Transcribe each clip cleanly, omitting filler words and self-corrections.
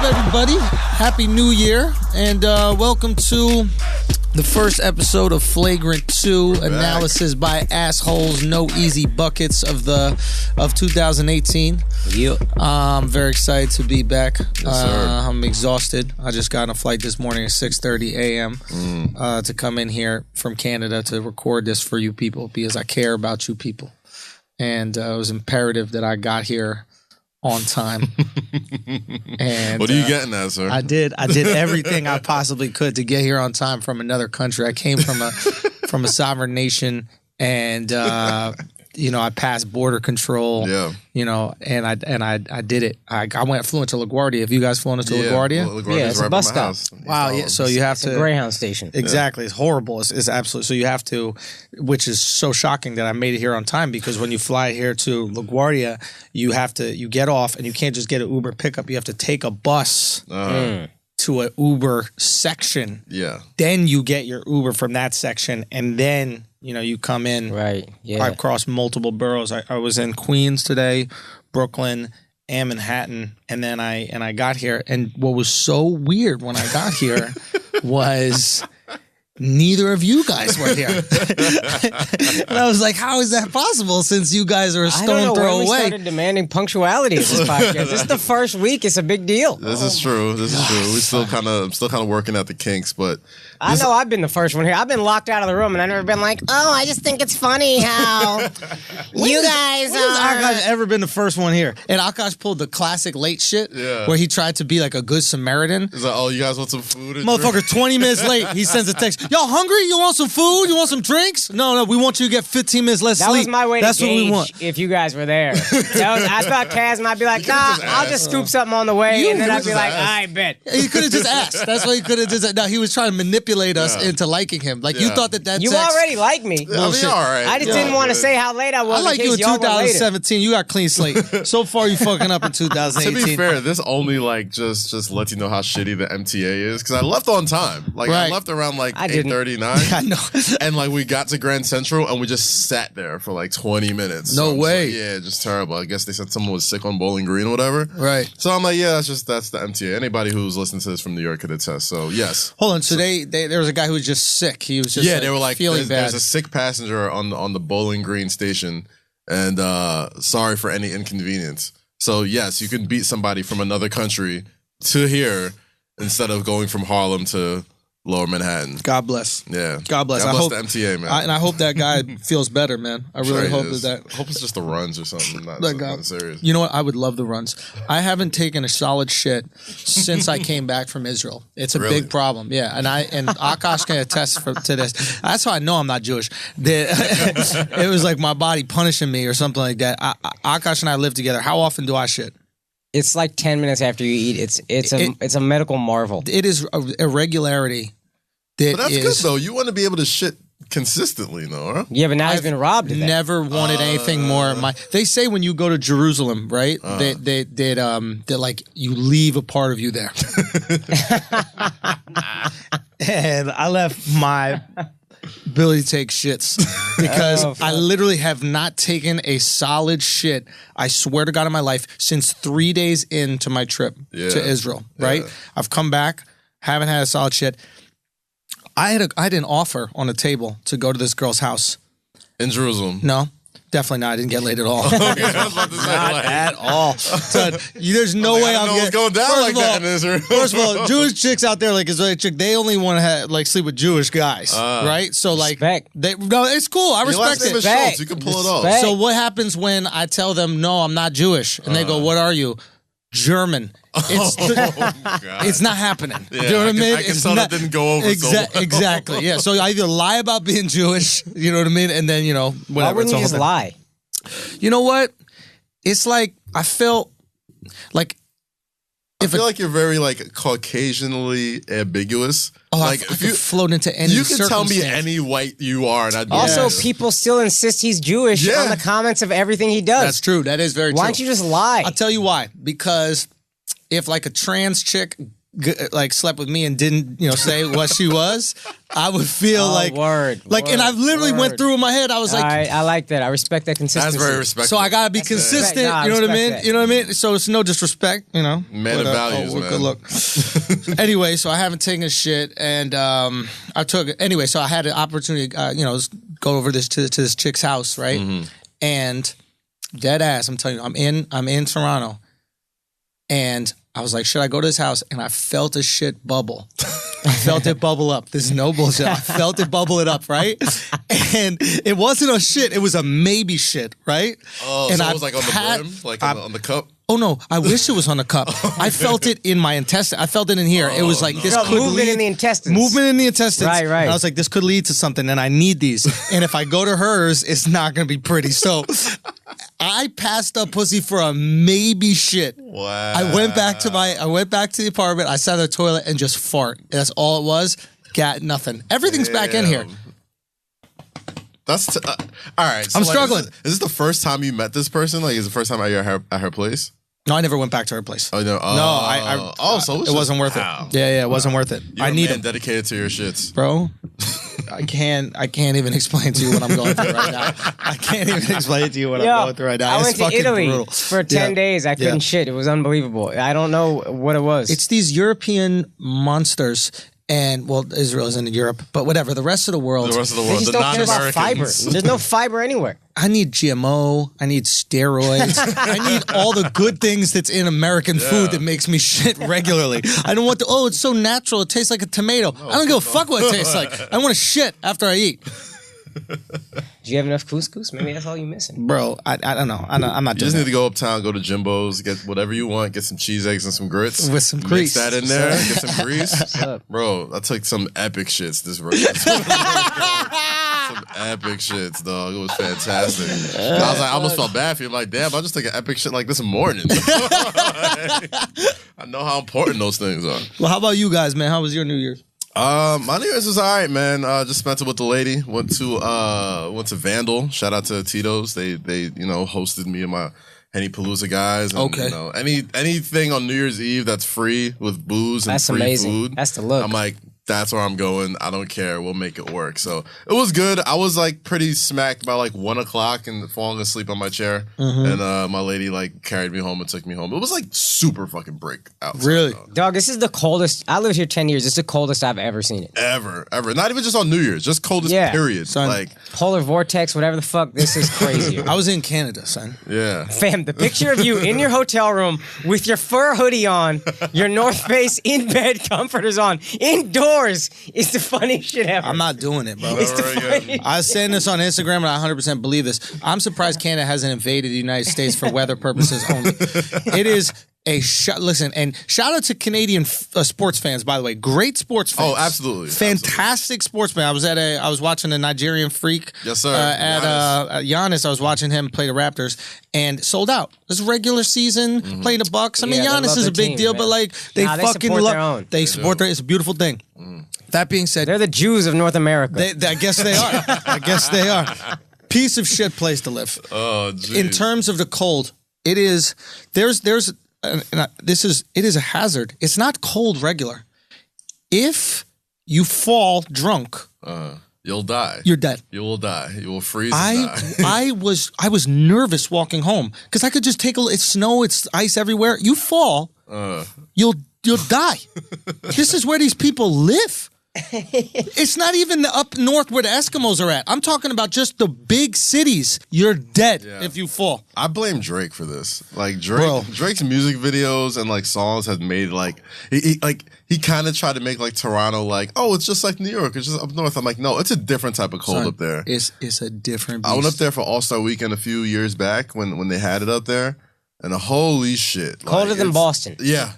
up, everybody? Happy New Year, and welcome to the first episode of Flagrant 2, analysis by assholes, no easy buckets of 2018. Yeah. I'm very excited to be back. Yes, sir. I'm exhausted. I just got on a flight this morning at 6:30 a.m. To come in here from Canada to record this for you people because I care about you people. And it was imperative that I got here on time. And what are you getting at, sir? I did everything I possibly could to get here on time from another country. I came from a sovereign nation, and I passed border control. Yeah. And I did it. I flew into LaGuardia. Have you guys flown into LaGuardia? LaGuardia's it's right a bus by my stop. house. Wow. Yeah. So you have It's to a Greyhound station. Exactly. It's horrible. It's absolutely. So you have to, which is so shocking that I made it here on time, because when you fly here to LaGuardia, you get off and you can't just get an Uber pickup. You have to take a bus to an Uber section. Yeah. Then you get your Uber from that section, and then you come in. Right. Yeah. I've crossed multiple boroughs. I was in Queens today, Brooklyn, and Manhattan, and then I got here. And what was so weird when I got here was neither of you guys were here. And I was like, how is that possible, since you guys are a stone throw when we away? started demanding punctuality at this podcast. This is the first week. It's a big deal. This is true. We still kind of working at the kinks, but I know I've been the first one here. I've been locked out of the room, and I've never been like, oh, I just think it's funny how you guys When has are. Akaash ever been the first one here? And Akaash pulled the classic late shit where he tried to be like a good Samaritan. it's like, oh, you guys want some food? Motherfucker, 20 minutes late, he sends a text. Y'all hungry? You want some food? You want some drinks? No, we want you to get 15 minutes less That sleep. was my way That's to what we gauge want. if you guys were there. I thought Kaz might be like, nah, I'll just scoop something on the way, and then I'd be like, I bet. He could have just asked. That's what he could have just. No, he was trying to manipulate us into liking him. Like, you thought that You text, already like me. Bullshit. all right. I just didn't want to say how late I was. I like in you in case y'all were later. 2017. You got clean slate. So far, you fucking up in To 2018. be fair, this only just lets you know how shitty the MTA is, because I left on time. Like I Right. left around like I didn't. 8:39. I know. And like we got to Grand Central and we just sat there for like 20 minutes. No So I'm just way. like, yeah, just terrible. I guess they said someone was sick on Bowling Green or whatever. Right. So I'm like, yeah, that's the MTA. Anybody who's listening to this from New York could attest. So yes. Hold on. So there was a guy who was just sick. He was just They were like, feeling there's bad. a sick passenger on the Bowling Green station, and sorry for any inconvenience. So yes, you can beat somebody from another country to here instead of going from Harlem to Lower Manhattan. God bless. Yeah. God bless. God I bless hope the MTA, man. and I hope that guy feels better, man. I really hope that. I hope it's just the runs or something. Not serious. You know what? I would love the runs. I haven't taken a solid shit since I came back from Israel. It's a Really? big problem. Yeah, and Akaash can attest to this. That's how I know I'm not Jewish. It was like my body punishing me or something like that. Akaash and I live together. How often do I shit? It's like 10 minutes after you eat. It's a medical marvel. It is a irregularity. But that's good though. You want to be able to shit consistently, though, huh? Yeah, but now he's been robbed of that. Never wanted anything more. They say when you go to Jerusalem, right? They like you leave a part of you there. And I left my ability to take shits because I literally have not taken a solid shit, I swear to God, in my life since 3 days into my trip to Israel, right? I've come back, haven't had a solid shit. I had an offer on the table to go to this girl's house. In Jerusalem. No, definitely not. I didn't get laid at all. Okay, I was about to say, Not at all. So, there's no way I'm getting. Going down First like of all- that in Israel. First of all, Jewish chicks out there, like Israeli chick, they only want to sleep with Jewish guys, right? So like, Respect. no, it's cool. I Your last respect name it. is Schultz. You can pull it off. Respect. So what happens when I tell them no, I'm not Jewish, and they go, "What are you?" German. It's not happening. Yeah, Do you know what I mean? I can tell that didn't go over so well. Exactly. Yeah. So I either lie about being Jewish, you know what I mean, and then whatever. Why wouldn't it's you all just good. lie? You know what? It's like I felt like I feel like you're very like Caucasianly ambiguous. like if I could float into any. you can tell me circumstance. any white you are, and I'd be Also, honest. people still insist he's Jewish Yeah. on the comments of everything he does. That's true. That is very true. Why don't you just lie? I'll tell you why. Because if like a trans chick like slept with me and didn't, say what she was, I would feel and I literally went through in my head. I was like, I like that. I respect that consistency. That's very respectful. So I gotta be consistent. No, you know what I mean? that. You know what I mean? So it's no disrespect. Man of values, man. Good look. Anyway, so I haven't taken a shit, and I took it anyway. So I had an opportunity, go over this to this chick's house, right? Mm-hmm. And dead ass, I'm telling you, I'm in Toronto, and I was like, should I go to his house? And I felt a shit bubble. I felt it bubble up. This is no bullshit. I felt it bubble it up, right? And it wasn't a shit. It was a maybe shit, right? Oh, and so it was like on the brim? Like on the cup? Oh, no. I wish it was on the cup. I felt it in my intestine. I felt it in here. It was like, this could movement lead... in the intestines. Movement in the intestines. Right. And I was like, this could lead to something, and I need these. And if I go to hers, it's not going to be pretty. So I passed up pussy for a maybe shit. Wow. I went back to the apartment. I sat on the toilet and just fart. That's all it was. Got nothing. Everything's back in here. That's all right. So I'm struggling. Is this the first time you met this person? Like, is it the first time at her place? No, I never went back to her place. Oh no! So it wasn't worth it. Yeah, it wasn't worth it. You're I need it dedicated to your shits, bro. I can't even explain to you what I'm going through right now. I can't even explain to you what I'm going through right now. I went to Italy brutal. for 10 days. I couldn't shit. It was unbelievable. I don't know what it was. It's these European monsters. And, well, Israel is in Europe, but whatever. The rest of the world. They just don't care about fiber. There's no fiber anywhere. I need GMO. I need steroids. I need all the good things that's in American food that makes me shit regularly. I don't want to, it's so natural. It tastes like a tomato. I don't give a fuck what it tastes like. I want to shit after I eat. Do you have enough couscous? Maybe that's all you're missing. Bro, I don't know. I'm not You just need to go uptown, go to Jimbo's, get whatever you want, get some cheese eggs and some grits. With some grease. Mix that in there, get some grease. Bro, I took some epic shits this week. Some epic shits, dog. It was fantastic. I was like, I almost felt bad for you. I'm like, damn, I just took an epic shit like this morning. I know how important those things are. Well, how about you guys, man? How was your New Year's? My New Year's was all right, man. Just spent it with the lady. Went to Vandal. Shout out to Tito's. They hosted me and my Henny Palooza guys. And, anything on New Year's Eve that's free with booze and free amazing. food. That's the look. I'm like, that's where I'm going. I don't care. We'll make it work. So it was good. I was like pretty smacked by like 1 o'clock and falling asleep on my chair. And my lady like carried me home and took me home. It was like super fucking break outside. Really? Dog, this is the coldest. I lived here 10 years. This is the coldest I've ever seen it. Ever. Not even just on New Year's. Just coldest period. Son. Like polar vortex, whatever the fuck. This is crazy. I was in Canada, son. Yeah. Fam, the picture of you in your hotel room with your fur hoodie on, your North Face in bed comforters on, indoors is the funniest shit ever. I'm not doing it, bro. It's the funniest. I was saying this on Instagram, and I 100% believe this. I'm surprised Canada hasn't invaded the United States for weather purposes only. It is a listen, and shout out to Canadian sports fans, by the way. Great sports fans. Oh, absolutely. Fantastic sportsman. I was watching a Nigerian freak. Yes, sir. At Giannis. I was watching him play the Raptors and sold out. This regular season, playing the Bucks. I mean, Giannis is a big deal, but like they fucking love. They support their. It's a beautiful thing. That being said, they're the Jews of North America. I guess they are. I guess they are. Piece of shit place to live. Oh, geez. In terms of the cold, it is. It is a hazard. It's not cold regular. If you fall drunk, you'll die. You're dead. You will die. You will freeze and die. I was nervous walking home because I could just take it's snow, it's ice everywhere. You fall, you'll die. This is where these people live. It's not even the up north where the Eskimos are at. I'm talking about just the big cities. You're dead if you fall. I blame Drake for this. Like Drake's music videos and like songs have made like he kind of tried to make like Toronto like, oh, it's just like New York. It's just up north. I'm like, no, it's a different type of cold up there. It's a different beast. I went up there for All-Star Weekend a few years back when they had it up there. And holy shit. Colder than Boston. Yeah.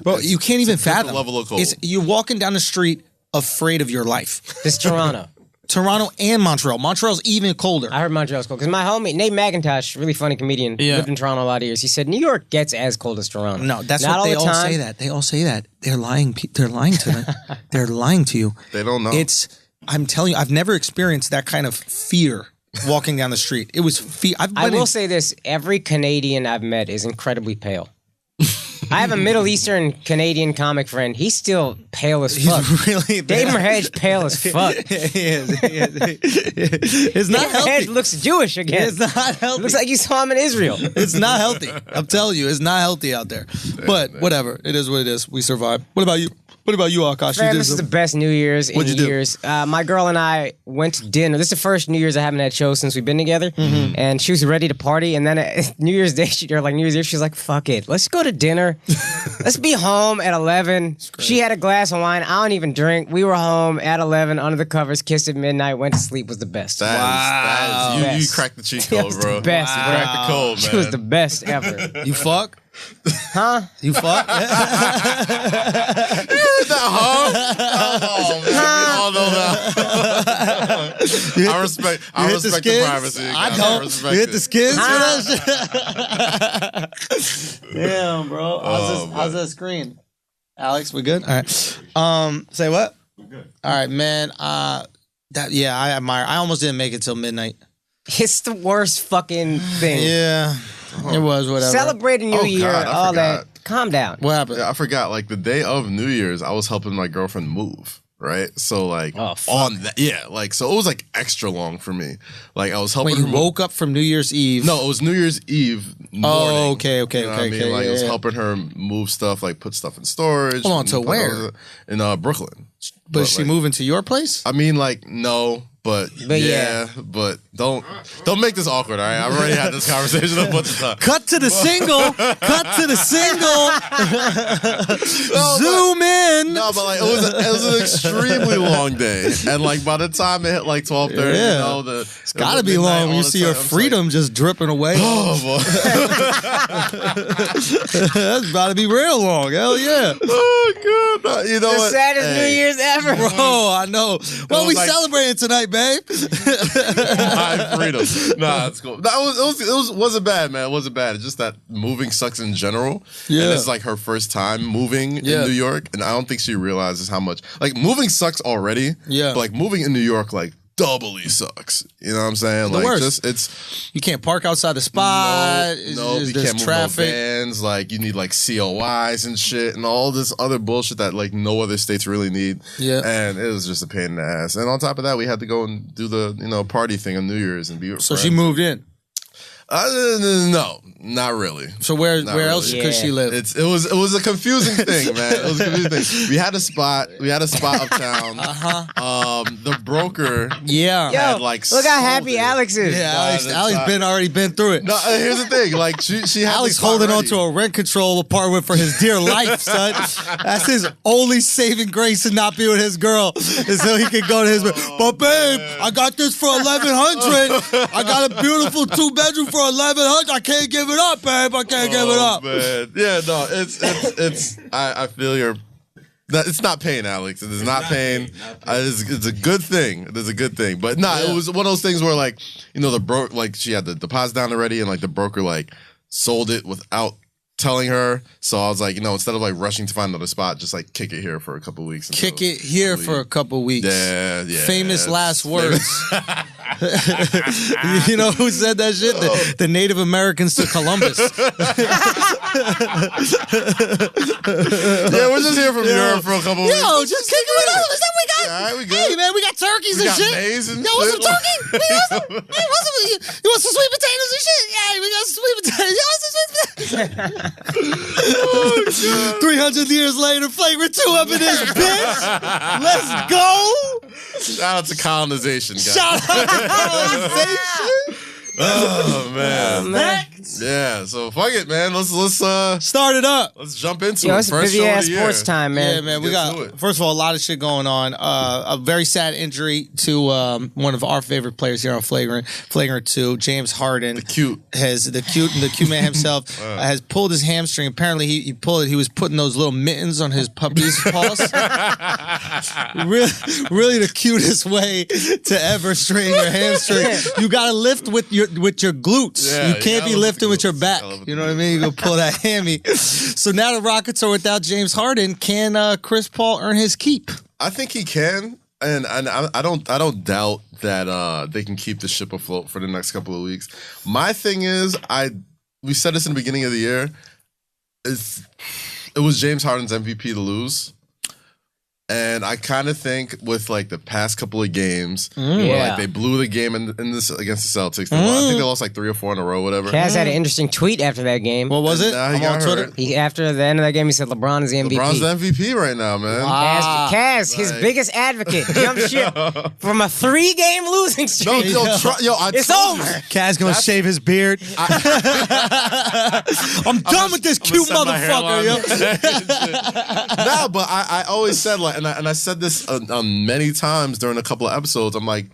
Bro, you can't even fathom. Level of cold. You're walking down the street afraid of your life. This Toronto. Toronto and Montreal. Montreal's even colder. I heard Montreal's cold because my homie Nate McIntosh, really funny comedian, lived in Toronto a lot of years. He said New York gets as cold as Toronto. No, that's Not what they all all say. That they all say that they're lying. They're lying to them. They're lying to you. They don't know. I'm telling you, I've never experienced that kind of fear walking down the street. It was fear. I will say this: every Canadian I've met is incredibly pale. I have a Middle Eastern Canadian comic friend. He's still pale as fuck. He's really Dave Merhead's pale as fuck. It's not Dave healthy. Merhead looks Jewish again. It's not healthy. It looks like you saw him in Israel. It's not healthy. I'm telling you, it's not healthy out there. But whatever. It is what it is. We survive. What about you? What about you, Akaash? Man, this is the best New Year's in years. My girl and I went to dinner. This is the first New Year's I haven't had shows since we've been together. And she was ready to party. And then New Year's Day, New Year's Eve, she was like, fuck it. Let's go to dinner. Let's be home at 11. She had a glass of wine. I don't even drink. We were home at 11, under the covers, kissed at midnight, went to sleep. Was the best. That is, you cracked the cheat code, bro. The best, You cracked the code, man. She was the best ever. You fuck? Huh? You fuck? Oh, man. We all know that. I respect the privacy. I don't. You hit the skins for that shit? Damn, bro. How's that screen? Alex, we good? All right. Say what? We're good. All right, man. I admire. I almost didn't make it till midnight. It's the worst fucking thing. Yeah. It was whatever. Celebrate a new year, God, all that. Calm down. What happened? Yeah, I forgot. Like the day of New Year's, I was helping my girlfriend move. Right, so like on that, so it was like extra long for me. Like I was helping. Wait, you woke up from New Year's Eve? No, it was New Year's Eve morning. Oh, okay. You know what I mean? Like I was helping her move stuff, like put stuff in storage. Hold on, to where? In Brooklyn. But is she moving to your place? I mean, like no. But but don't make this awkward, all right? I've already had this conversation a bunch of times. Cut to the single. Cut to the single. Zoom in. No, but like it was an extremely long day, and like by the time it hit like 12:30, it's got to be long when you see your freedom just dripping away. Oh boy, that's about to be real long. Hell yeah. Oh god, you know the what? saddest New Year's ever, bro. I know. Well, we celebrating tonight, babe. My freedom. Nah, it's cool. It wasn't bad, man. It wasn't bad. It's just that moving sucks in general. Yeah. And it's like her first time moving in New York, and I don't think she realizes how much moving sucks already. Yeah. But moving in New York doubly sucks. You know what I'm saying? The worst. You can't park outside the spot. No, you can't move traffic. No vans. You need COIs and shit and all this other bullshit that no other states really need. Yeah. And it was just a pain in the ass. And on top of that, we had to go and do the party thing on New Year's and be with friends. She moved in. No, not really. So where else could she live? It was a confusing thing, man. It was a confusing thing. We had a spot uptown. The broker had look how happy Alex is. Yeah, Alex already been through it. No, here's the thing. She had Alex holding on to a rent control apartment for his dear life, son. That's his only saving grace to not be with his girl is so he can go to his. But babe, I got this for $1,100. I got a beautiful 2-bedroom for $1,100. I can't give it up, babe. I can't give it up. Man. Yeah, no, it's. I feel your. It's not pain, Alex. It is not pain. It's a good thing. It is a good thing. But it was one of those things where the broker she had the deposit down already, and the broker sold it without telling her. So I was instead of rushing to find another spot, just kick it here for a couple weeks. Kick it here for a couple weeks. Yeah. Famous last words. You know who said that shit? The Native Americans to Columbus. Yeah, we're just here from Europe for a couple weeks. Yo, just kick it with us. Is that we got? All right, we good. Hey, man, we got turkeys and shit. Maize and Yo, want some turkey? You want some sweet potatoes and shit? Yeah, we got some sweet potatoes. You want some sweet potatoes? 300 years later, Flagrant 2 up in this bitch. Let's go. Shout out to colonization, guys. Shout out to colonization. Oh man. Yeah, so fuck it, man. Let's start it up. Let's jump into it. It's first busy ass sports time, man. Yeah, man. We got first of all a lot of shit going on. A very sad injury to one of our favorite players here on Flagrant 2, James Harden. The cute man himself has pulled his hamstring. Apparently he pulled it. He was putting those little mittens on his puppy's paws. really the cutest way to ever strain your hamstring. You gotta lift with your glutes. Yeah, you can't be lifting with your back. You know what I mean? You go pull that hammy. So now the Rockets are without James Harden. Can Chris Paul earn his keep? I think he can, and I don't doubt that they can keep the ship afloat for the next couple of weeks. My thing is, we said this in the beginning of the year. it was James Harden's MVP to lose. And I kind of think with like the past couple of games, where like they blew the game in this against the Celtics. I think they lost like 3 or 4 in a row, whatever. Kaz had an interesting tweet after that game. What was it? I'm on Twitter. After the end of that game, he said LeBron is the MVP. LeBron's the MVP right now, man. Kaz, his biggest advocate, jump ship from a 3-game losing streak. It's over. Kaz gonna shave his beard. I'm done with this cute motherfucker, yo. No, but I always said like. And I said this many times during a couple of episodes. I'm like,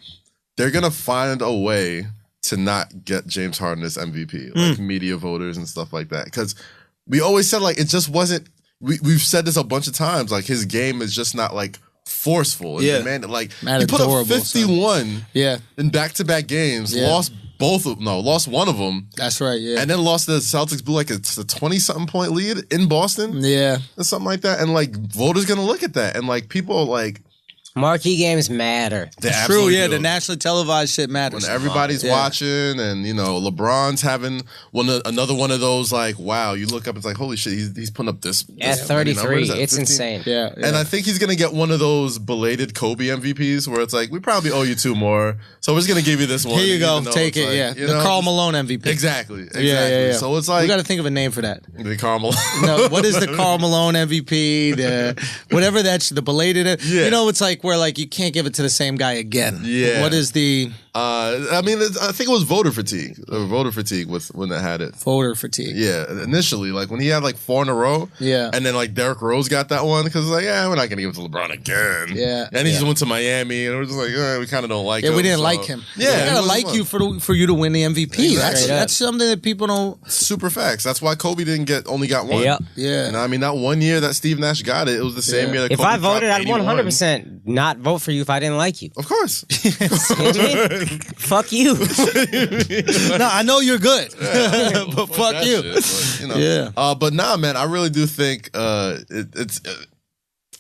they're going to find a way to not get James Harden as MVP, like media voters and stuff like that. Because we always said, like, it just wasn't, we've said this a bunch of times, like, his game is just not, like, forceful. And demanding. Like, he put up 51 in back-to-back games, lost one of them. That's right, and then lost the Celtics, blew like a 20-something point lead in Boston. Yeah. Or something like that. And like, voters gonna look at that. And like, people like... Marquee games matter. It's true, yeah. The nationally televised shit matters. When everybody's watching and, you know, LeBron's having another one of those, like, wow, you look up, it's like, holy shit, he's putting up this. At 33, it's insane. Yeah. And I think he's going to get one of those belated Kobe MVPs where it's like, we probably owe you 2 more, so we're just going to give you this one. Here you go, take it, like, the Karl Malone MVP. Exactly. Yeah. So it's like... We got to think of a name for that. The Karl Malone. No, what is the Karl Malone MVP? Whatever that's, the belated... You know, it's like where, like, you can't give it to the same guy again. Yeah. What is the... I mean, I think it was voter fatigue. Voter fatigue was when they had it. Voter fatigue. Yeah, initially, like when he had like 4 in a row. Yeah. And then like Derrick Rose got that one because like, we're not gonna give it to LeBron again. Yeah. And he just went to Miami, and we're just like, we kind of don't like him. Yeah, we didn't like him. Yeah, we gotta like you for you to win the MVP. Exactly. That's something that people don't. Super facts. That's why Kobe only got one. Yep. Yeah. And I mean, that one year that Steve Nash got it, it was the same year that if Kobe I voted, I'd 81. 100% not vote for you if I didn't like you. Of course. Fuck you. No, I know you're good, but fuck you. Shit, but, you know. But nah, man, I really do think it's.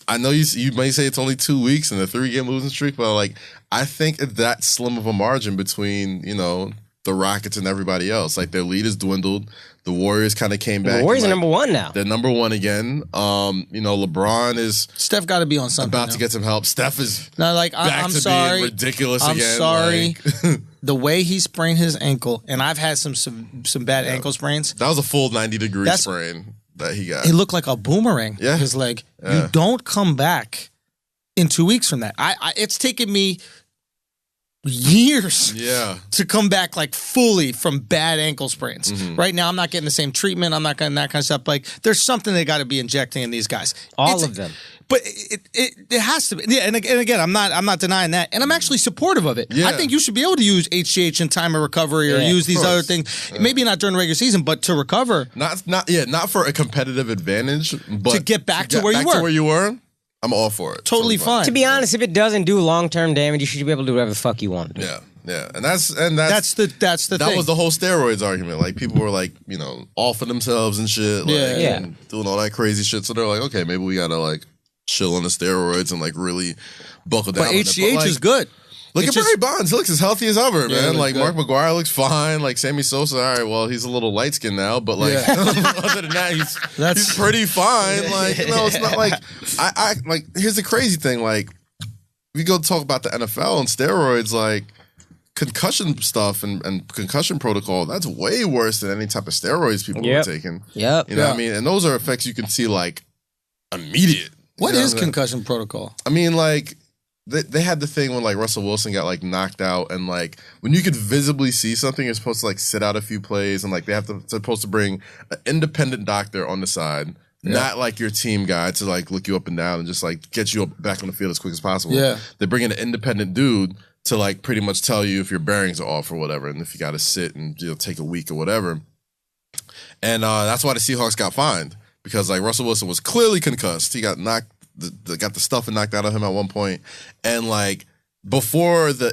I know you may say it's only 2 weeks and a 3-game losing streak, but like I think it's that slim of a margin between the Rockets and everybody else. Like their lead has dwindled. The Warriors kind of came back. The Warriors are number 1 now. They're number 1 again. LeBron is Steph got to be on something. About to get some help. Steph is I'm sorry. being ridiculous I'm again. sorry. The way he sprained his ankle, and I've had some bad ankle sprains. That was a full 90-degree sprain that he got. It looked like a boomerang. Yeah. His leg. You don't come back in 2 weeks from that. It's taken me years to come back like fully from bad ankle sprains. Right now, I'm not getting the same treatment. I'm not getting that kind of stuff. Like, there's something they got to be injecting in these guys. All of them. But it has to be. Yeah, and again, I'm not denying that. And I'm actually supportive of it. Yeah. I think you should be able to use HGH in time of recovery or use these other things. Maybe not during the regular season, but to recover. Not for a competitive advantage, but to get back to where you were. I'm all for it. Totally fine. To be honest, if it doesn't do long-term damage, you should be able to do whatever the fuck you want to do. Yeah. And that's the thing. That was the whole steroids argument. Like people were like, offing themselves and shit. And doing all that crazy shit. So they're like, okay, maybe we gotta like chill on the steroids and like really buckle down. But HGH is good. Look at Barry Bonds. He looks as healthy as ever, man. Like, good. Mark McGwire looks fine. Like, Sammy Sosa, all right, well, he's a little light-skinned now, but, like, other than that, he's pretty fine. Like, it's not like... like, here's the crazy thing. Like, we go talk about the NFL and steroids, like, concussion stuff and concussion protocol, that's way worse than any type of steroids people are taking. Yep. You know what I mean? And those are effects you can see, like, immediate. What is concussion protocol? I mean, like... They had the thing when like Russell Wilson got like knocked out, and like when you could visibly see something, you're supposed to like sit out a few plays, and like they're supposed to bring an independent doctor on the side, not like your team guy to like look you up and down and just like get you back on the field as quick as possible. Yeah, they bring in an independent dude to like pretty much tell you if your bearings are off or whatever, and if you got to sit and take a week or whatever. And that's why the Seahawks got fined, because like Russell Wilson was clearly concussed. He got knocked. Got the stuff knocked out of him at one point, and like before the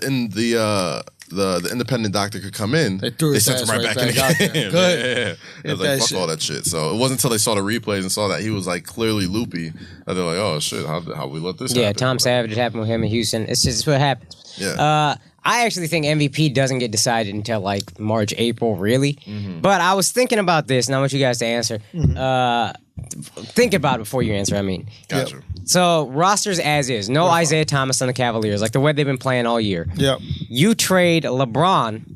independent doctor could come in, they sent him right back in the game. Good. It was like fuck all that shit. So it wasn't until they saw the replays and saw that he was like clearly loopy that they're like, oh shit, how we let this happen? Tom Savage, it happened with him in Houston. It's just what happens. Yeah. I actually think MVP doesn't get decided until like March, April, really. But I was thinking about this, and I want you guys to answer. Think about it before you answer, I mean. Gotcha. So, rosters as is. No Isaiah Thomas on the Cavaliers, like the way they've been playing all year. Yep. You trade LeBron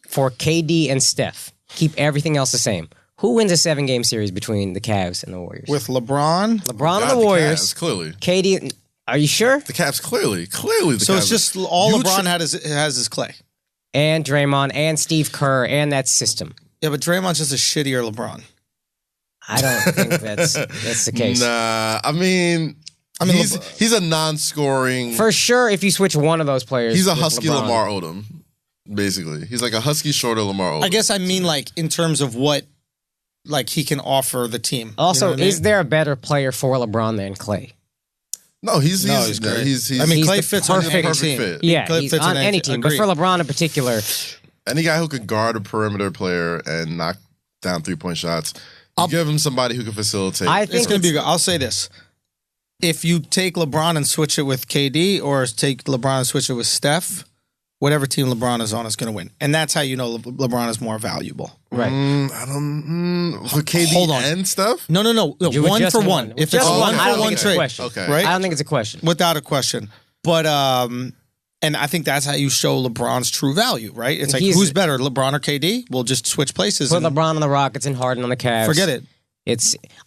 for KD and Steph. Keep everything else the same. Who wins a 7-game series between the Cavs and the Warriors? With LeBron? LeBron and the Warriors. Cavs, clearly. KD, are you sure? The Cavs, clearly. Clearly the So Cavs. it's just all LeBron has is Clay. And Draymond and Steve Kerr and that system. Yeah, but Draymond's just a shittier LeBron. I don't think that's the case. Nah, I mean he's a non-scoring. For sure, if you switch one of those players, He's a with husky LeBron. Lamar Odom, basically. He's like a husky shorter Lamar Odom. I guess I mean like in terms of what like he can offer the team. Also, You know what I is mean? there a better player for LeBron than Clay? No, he's great. he's I mean, he's Clay the fits on perfect any team. fit. Yeah, Clay he's fits on in any team. But agreed. for LeBron in particular, Any guy who could guard a perimeter player and knock down 3-point shots, you give him somebody who can facilitate. I It's think going to be good. I'll say this. If you take LeBron and switch it with KD or take LeBron and switch it with Steph, whatever team LeBron is on is going to win. And that's how you know LeBron is more valuable. right. I don't for KD Hold on. and stuff. No. You would One just for win one. one. If Just it's one, one I for don't one think it's a trade. question. Okay. Right? I don't think it's a question. Without a question. But, and I think that's how you show LeBron's true value, right? It's like, He's- who's better, LeBron or KD? We'll just switch places. Put and LeBron on the Rockets and Harden on the Cavs. forget it.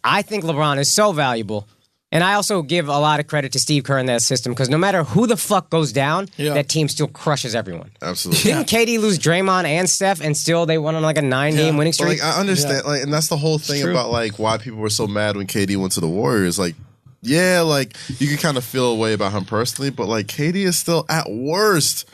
I think LeBron is so valuable. And I also give a lot of credit to Steve Kerr in that system because no matter who the fuck goes down, Yeah. that team still crushes everyone. Absolutely. Didn't KD lose Draymond and Steph and still they went on like a 9-game winning But streak? like I understand, like, and that's the whole thing about like why people were so mad when KD went to the Warriors. Like, yeah, like you could kind of feel a way about him personally, but like KD is still at worst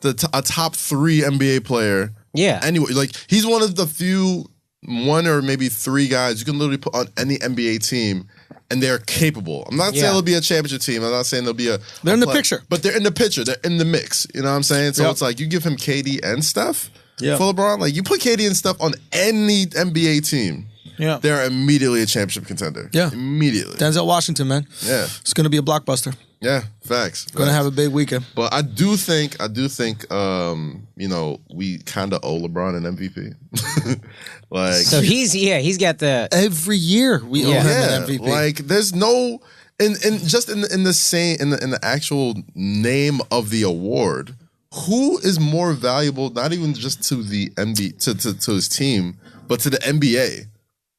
a top 3 NBA player. Yeah. Anyway, like he's one of the few 1 or maybe 3 guys you can literally put on any NBA team. And they're capable. I'm not saying it'll be a championship team. I'm not saying they'll be They're in the picture. But they're in the picture. They're in the mix. You know what I'm saying? So Yep. it's like you give him KD and Steph Yeah. for LeBron. Like you put KD and Steph on any NBA team, Yeah. they're immediately a championship contender. Yeah. Immediately. Denzel Washington, man. Yeah. It's going to be a blockbuster. Yeah. Facts. Going to have a big weekend. But I do think, you know, we kind of owe LeBron an MVP. like, So he's got the Every year we owe him an MVP. Like, there's no, in the actual name of the award, who is more valuable? Not even just to the NBA, to his team, but to the NBA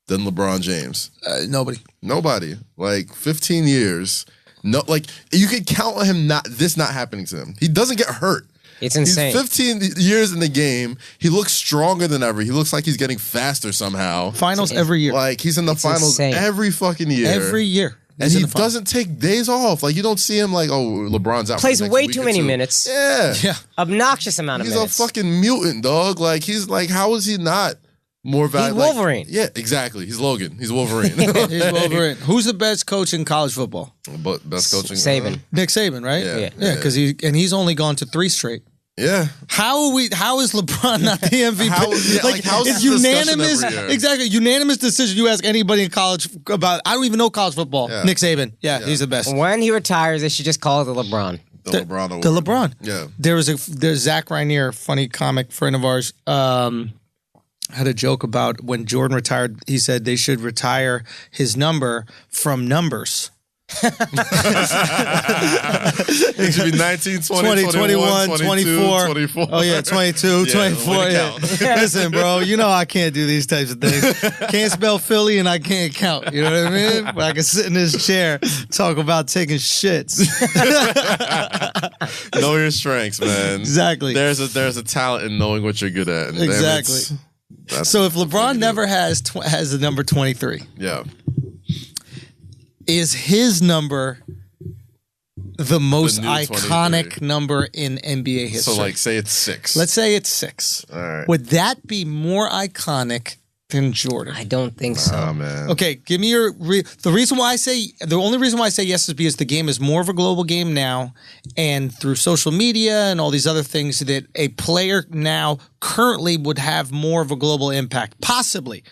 than LeBron James. Nobody. Nobody. Like 15 years. No, like you could count on him not happening to him. He doesn't get hurt. it's insane. He's 15 years in the game. He looks stronger than ever. He looks like he's getting faster somehow. Finals every year. Like he's in the finals insane. every fucking year. Every year. And He's in he the finals. doesn't take days off. Like you don't see him like, oh, LeBron's out. Plays for the next way week too or many 2. minutes. Yeah. Yeah. Obnoxious amount of He's minutes. a fucking mutant, dog. Like he's like, how is he not more valuable? He's Wolverine. Yeah, exactly. He's Logan. He's Wolverine. He's Wolverine. Who's the best coach in college football? But best coaching. Saban. Nick Saban, right? Yeah. Yeah, because he's only gone to 3 straight. Yeah. How is LeBron not the MVP? How is it's this discussion unanimous. every year? Exactly, unanimous decision. You ask anybody in college about. I don't even know college football. Yeah. Nick Saban. Yeah, he's the best. When he retires, they should just call it the LeBron. The LeBron award. The LeBron. Yeah. There's Zach Reinier, funny comic friend of ours, had a joke about when Jordan retired. He said they should retire his number from numbers. It should be 19, 20, 21, 24. 24. Oh, yeah, 22, 24. way to Yeah. count. Listen, bro, you know I can't do these types of things. Can't spell Philly and I can't count. You know what I mean? But I can sit in this chair, talk about taking shits. Know your strengths, man. Exactly. There's a talent in knowing what you're good at. And damn, Exactly. that's So if LeBron never has the number 23, yeah. is his number the most new iconic 23. number in NBA history? So like, say it's 6. Let's say it's 6. All right. Would that be more iconic than Jordan? I don't think so. Oh man. Okay, give me your the only reason why I say yes is because the game is more of a global game now, and through social media and all these other things, that a player now currently would have more of a global impact, possibly,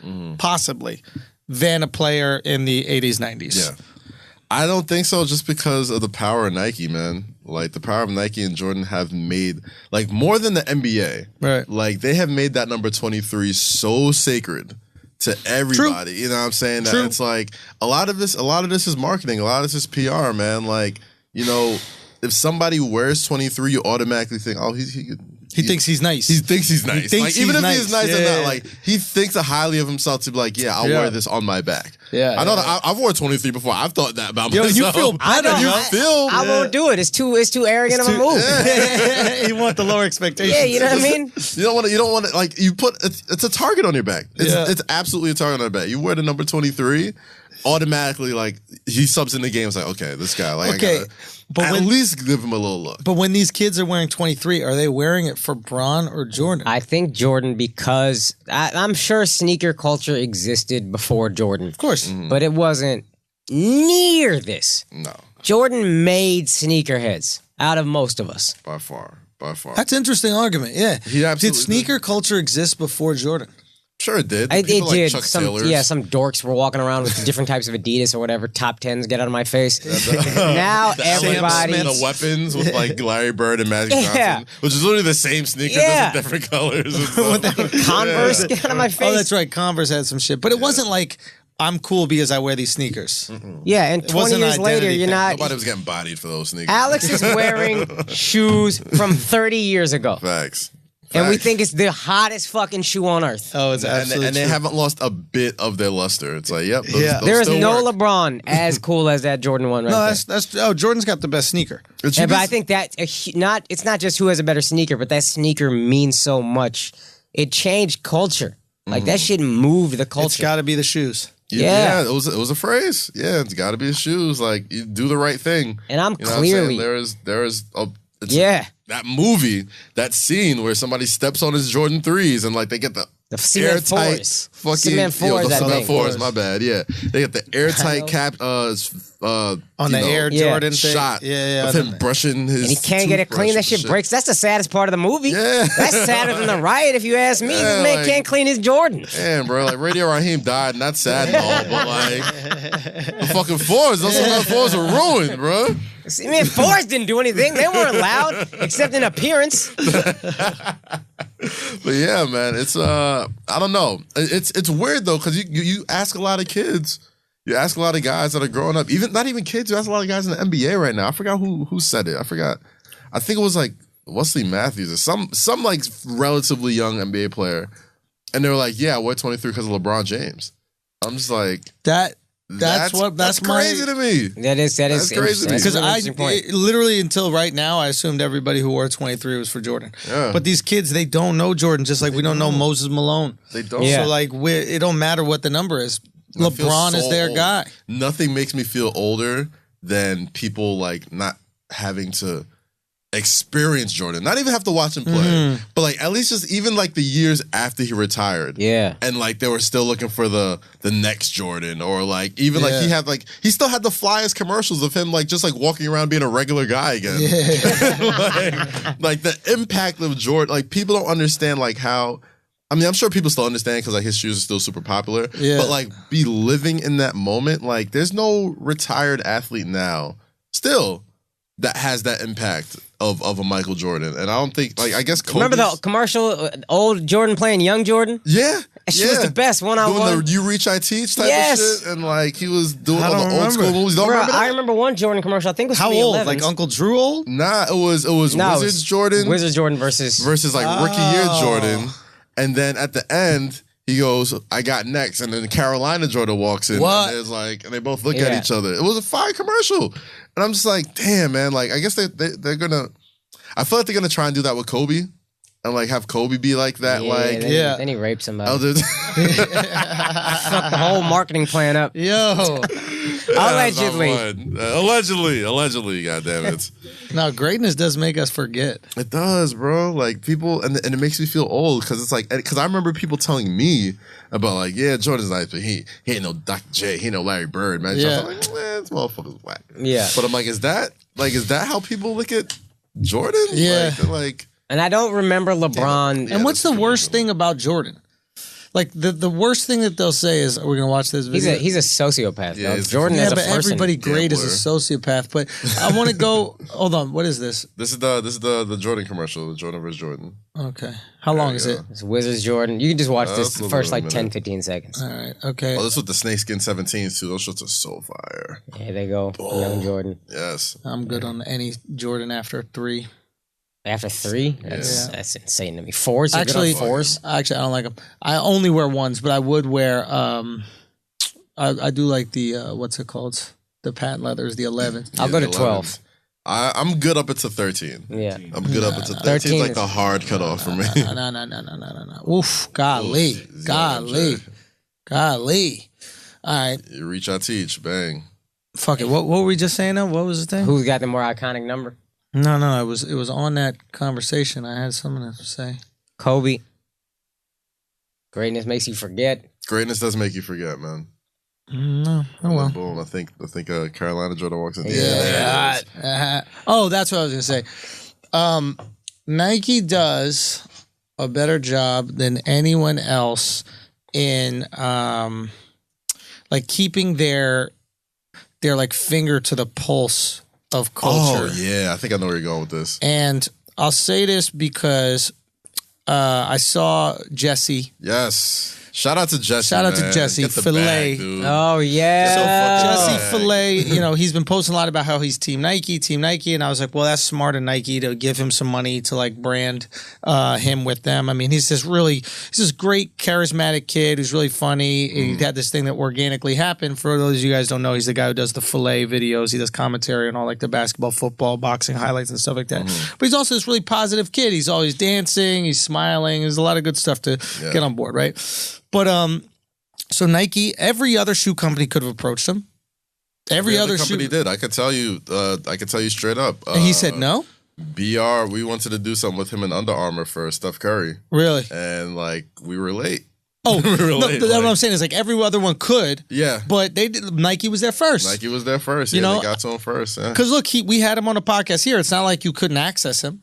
than a player in the 80s, 90s. Yeah. I don't think so, just because of the power of Nike, man. Like, the power of Nike and Jordan have made, like, more than the NBA. Right. Like, they have made that number 23 so sacred to everybody. True. You know what I'm saying? That it's like, a lot of this is marketing. A lot of this is PR, man. Like, you know, if somebody wears 23, you automatically think, oh, he thinks he's nice. He thinks he's nice. Like, even if he's nice or not, like, he thinks highly of himself to be like, yeah, I'll wear this on my back. Yeah, I know that I've worn 23 before. I've thought that about myself. You feel better. I won't do it. It's too arrogant of a move. Yeah. You want the lower expectations. Yeah, you know what I mean? You don't want to like, you put it's a target on your back. It's absolutely a target on your back. You wear the number 23, automatically, like, he subs in the game. It's like, okay, this guy, like, okay. But at least give him a little look. But when these kids are wearing 23, are they wearing it for Bron or Jordan? I think Jordan, because I'm sure sneaker culture existed before Jordan. Of course. Mm-hmm. But it wasn't near this. No. Jordan made sneakerheads out of most of us. By far. That's an interesting argument, yeah. Did sneaker did. culture exist before Jordan? Sure it did. It did. Like Chuck Taylors. Some dorks were walking around with different types of Adidas or whatever. Top 10s, get out of my face. Now everybody... The weapons with like Larry Bird and Magic Johnson, which is literally the same sneaker, just in different colors. Converse, get out of my face. Oh, that's right. Converse had some shit. But it wasn't like, I'm cool because I wear these sneakers. Yeah, and 20 years later, you're not... Nobody was getting bodied for those sneakers. Alex is wearing shoes from 30 years ago. Facts. And we think it's the hottest fucking shoe on earth. Oh, it's absolutely and they haven't lost a bit of their luster. It's like, yep. There is no LeBron as cool as that Jordan 1 right there. Jordan's got the best sneaker. But I think that it's not just who has a better sneaker, but that sneaker means so much. It changed culture. Like, that shit moved the culture. It's got to be the shoes. Yeah, it was a phrase. Yeah, it's got to be the shoes. Like, you do the right thing. And I'm clearly... There is that movie, that scene where somebody steps on his Jordan 3s and like they get the airtight fucking Cement 4s, Cement 4s, my bad. Yeah, they get the airtight cap on the Air Jordan thing. Shot of him brushing his. And he can't get it clean. That shit breaks. That's the saddest part of the movie. Yeah, that's sadder than the riot, if you ask me. This man can't clean his Jordan. Damn, bro. Like, Radio Raheem died, and that's sad and all, but like the fucking 4s, those 4s are ruined, bro. See, man, 4s didn't do anything. They weren't loud, except in appearance. But yeah, man, it's I don't know. It's weird though, because you ask a lot of kids, you ask a lot of guys that are growing up, not even kids. You ask a lot of guys in the NBA right now. I forgot who said it. I forgot. I think it was like Wesley Matthews or some like relatively young NBA player, and they were like, "Yeah, I wear 23 because of LeBron James." I'm just like that. That's crazy to me. That is crazy to me. Because literally until right now, I assumed everybody who wore 23 was for Jordan. Yeah. But these kids, they don't know Jordan, just like we don't know Moses Malone. They don't. So like, it don't matter what the number is. LeBron is their guy. Nothing makes me feel older than people like not having to experience Jordan. Not even have to watch him play, but like at least just even like the years after he retired. Yeah. And like they were still looking for the next Jordan, or like even like he still had the flyest commercials of him like just like walking around being a regular guy again. Yeah. like the impact of Jordan, like people don't understand like how, I mean, I'm sure people still understand because like his shoes are still super popular. Yeah. But like be living in that moment, like there's no retired athlete now still that has that impact of a Michael Jordan. And I don't think, like, I guess Kobe's... Remember the commercial, old Jordan playing young Jordan? Yeah. She was the best one-on-one. Doing the You Reach, I Teach type of shit. And, like, he was doing all the old school movies. Remember that? I remember one Jordan commercial. I think it was How old? Like Uncle Drew old? Nah, it was Wizards Jordan. Wizards Jordan versus like rookie year Jordan. And then at the end... He goes, I got next, and then Carolina Jordan walks in. What? And and they both look at each other. It was a fire commercial, and I'm just like, damn, man. Like, I guess they're gonna. I feel like they're gonna try and do that with Kobe, and like have Kobe be like that. Then he raped somebody. Fuck the whole marketing plan up. Yo, allegedly, God damn it. Now, greatness does make us forget. It does, bro. Like, people, and it makes me feel old, because it's like, because I remember people telling me about, like, yeah, Jordan's nice, but he ain't no Dr. J, he ain't no Larry Bird, man. Yeah. I'm like, man, this motherfucker's whack. Yeah. But I'm like, is that how people look at Jordan? Yeah. Like, and I don't remember LeBron. And what's the worst thing about Jordan? like the worst thing that they'll say is, "We're gonna watch this video." He's a sociopath. Yeah, Though. Jordan is a but person. everybody great gambler. is a sociopath. But I want to go. Hold on, what is this? This is the Jordan commercial, the Jordan vs. Jordan. Okay, how long is it? It's Wizards Jordan. You can just watch this it's a first little like minute. 10-15 seconds. All right, okay. Oh, this with the snakeskin 17s too. Those shirts are so fire. Here they go. Young Jordan. Yes. I'm good on any Jordan after 3. After 3? That's insane to me. 4s? Actually, 4s? Actually, I don't like them. I only wear 1s, but I would wear. I do like the what's it called? The patent leathers, the 11. I'll go to the 12. 11s. I'm good up until 13. Yeah. I'm good up until 13. 13 It's like is- a hard cutoff for me. No. Oof, golly. All right, You reach, I teach. Bang. fuck it. What were we just saying now? What was the thing? Who's got the more iconic number? No. It was on that conversation. I had something to say. Kobe. Greatness makes you forget. Greatness does make you forget, man. No. Oh well. Boom. I think Carolina Jordan walks in. Oh, that's what I was gonna say. Nike does a better job than anyone else in like keeping their like finger to the pulse of culture. Oh yeah, I think I know where you're going with this. And I'll say this because I saw Jesse. Yes. Shout out to Jesse. Shout out to man. Jesse Get the Filet. bag, dude. Oh, yeah. Jesse Filet, he's been posting a lot about how he's Team Nike, and I was like, well, that's smart of Nike to give him some money to like brand him with them. I mean, he's this great charismatic kid who's really funny. He had this thing that organically happened. For those of you guys who don't know, he's the guy who does the Filet videos. He does commentary on all like the basketball, football, boxing highlights and stuff like that. But he's also this really positive kid. He's always dancing, he's smiling. There's a lot of good stuff to get on board, right? But so Nike, every other shoe company could have approached him. Every other company shoe did. I could tell you straight up. and he said no. BR, we wanted to do something with him in Under Armour for Steph Curry, Really? and like we were late. Oh, We were no, late, that's like- what I'm saying is like every other one could, Yeah, but Nike was there first. Nike was there first. You Yeah, know, they got to him first. Yeah. Because look, we had him on a podcast here. It's not like you couldn't access him,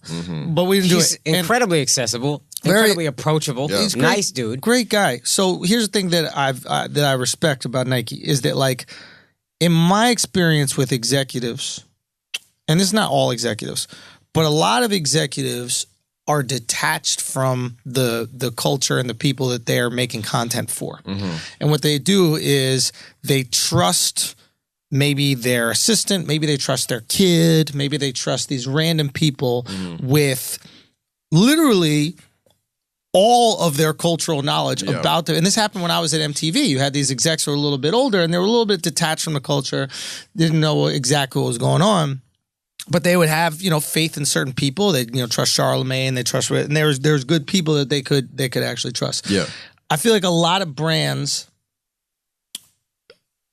but we didn't He's do it. And incredibly accessible, Very- incredibly approachable. Yeah. He's nice dude. great guy. So here's the thing that I respect about Nike is that like in my experience with executives, and this is not all executives, but a lot of executives are detached from the culture and the people that they are making content for. And what they do is they trust maybe their assistant, maybe they trust their kid, maybe they trust these random people with literally all of their cultural knowledge about them. And this happened when I was at MTV. You had these execs who were a little bit older and they were a little bit detached from the culture, didn't know exactly what was going on. But they would have, faith in certain people. They, trust Charlemagne. They trust, and there's good people that they could actually trust. Yeah. I feel like a lot of brands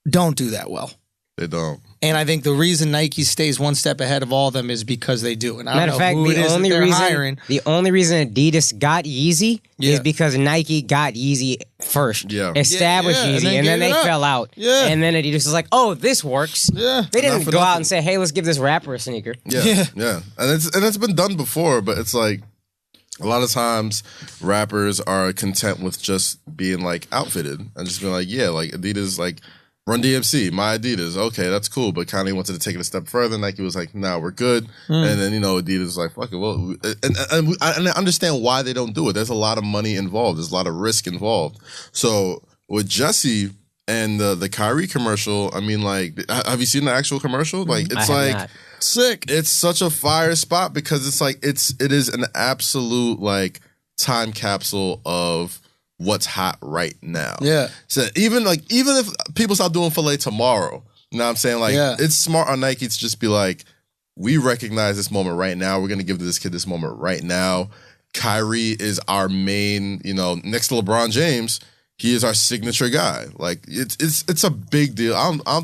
don't do that well. They don't. And I think the reason Nike stays one step ahead of all of them is because they do. And I Matter don't of know fact, who it is that they're hiring. the only reason Adidas got Yeezy Yeah. is because Nike got Yeezy first. Yeah. Established Yeah, and Yeezy, then and then gave they it up. fell out. Yeah. And then Adidas was like, oh, this works. Yeah. They didn't Not for go out nothing. and say, hey, let's give this rapper a sneaker. Yeah. And it's been done before, but it's like a lot of times rappers are content with just being like outfitted and just being like, yeah, like Adidas, like Run DMC, my Adidas. Okay, that's cool. But Kanye wanted to take it a step further. Nike was like, nah, we're good. And then, Adidas was like, fuck it. Well, and I understand why they don't do it. There's a lot of money involved. There's a lot of risk involved. So with Jesse and the Kyrie commercial, I mean, like, have you seen the actual commercial? Like, it's I have like not. Sick. it's such a fire spot because it's like it is an absolute like time capsule of what's hot right now. Yeah. So even if people stop doing filet tomorrow, you know what I'm saying? Like it's smart on Nike to just be like, we recognize this moment right now. We're gonna give this kid this moment right now. Kyrie is our main, next to LeBron James. He is our signature guy. Like it's a big deal.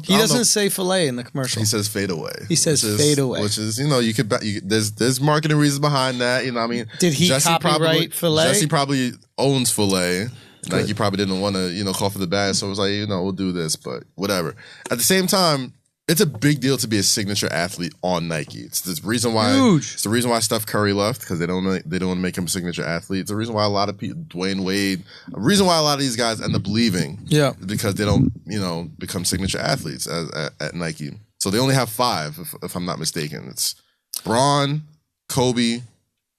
He doesn't say filet in the commercial. He says fade away. He says fade away. Which is, you could there's marketing reasons behind that. You know what I mean? Did he copyright filet? Jesse probably owns filet. Nike probably didn't want to, call for the bag. So it was like, we'll do this, but whatever. At the same time, It's a big deal to be a signature athlete on Nike. It's the reason why. Huge. It's the reason why Steph Curry left because they don't want to make him a signature athlete. It's the reason why a lot of people, Dwayne Wade, the reason why a lot of these guys end up leaving. Yeah, because they don't, become signature athletes at Nike. So they only have 5, if I'm not mistaken. It's Braun, Kobe,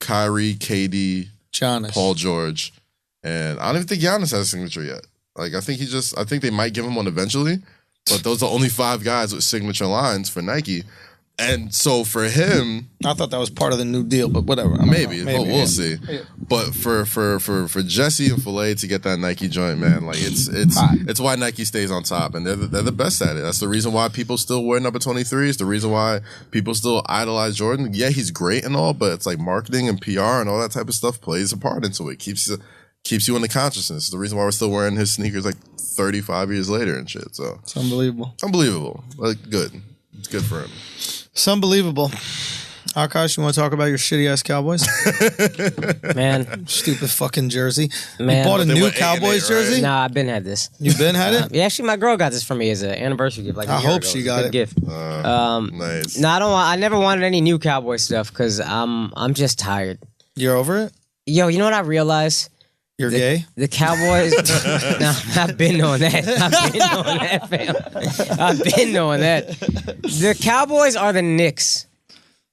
Kyrie, KD, Giannis, Paul George, and I don't even think Giannis has a signature yet. Like I think they might give him one eventually. But those are only 5 guys with signature lines for Nike. And so for him... I thought that was part of the new deal, but whatever. Maybe. We'll see. Yeah. But for Jesse and Filet to get that Nike joint, man, like it's why Nike stays on top. And they're the best at it. That's the reason why people still wear number 23. It's the reason why people still idolize Jordan. Yeah, he's great and all, but it's like marketing and PR and all that type of stuff plays a part into it. Keeps you in the consciousness. It's the reason why we're still wearing his sneakers like 35 years later and shit. So it's unbelievable. It's unbelievable. But good. It's good for him. It's unbelievable. Akaash, you want to talk about your shitty ass Cowboys? Man. Stupid fucking jersey. Man. You bought a new Cowboys jersey? Nah, I've been had this. You've been had it? Yeah, actually, my girl got this for me as an anniversary gift. Like I hope she got it. Gift. Nice. No, I never wanted any new Cowboy stuff because I'm just tired. You're over it? Yo, you know what I realized? You're gay? The Cowboys. No, I've been knowing that. Fam. I've been knowing that. The Cowboys are the Knicks.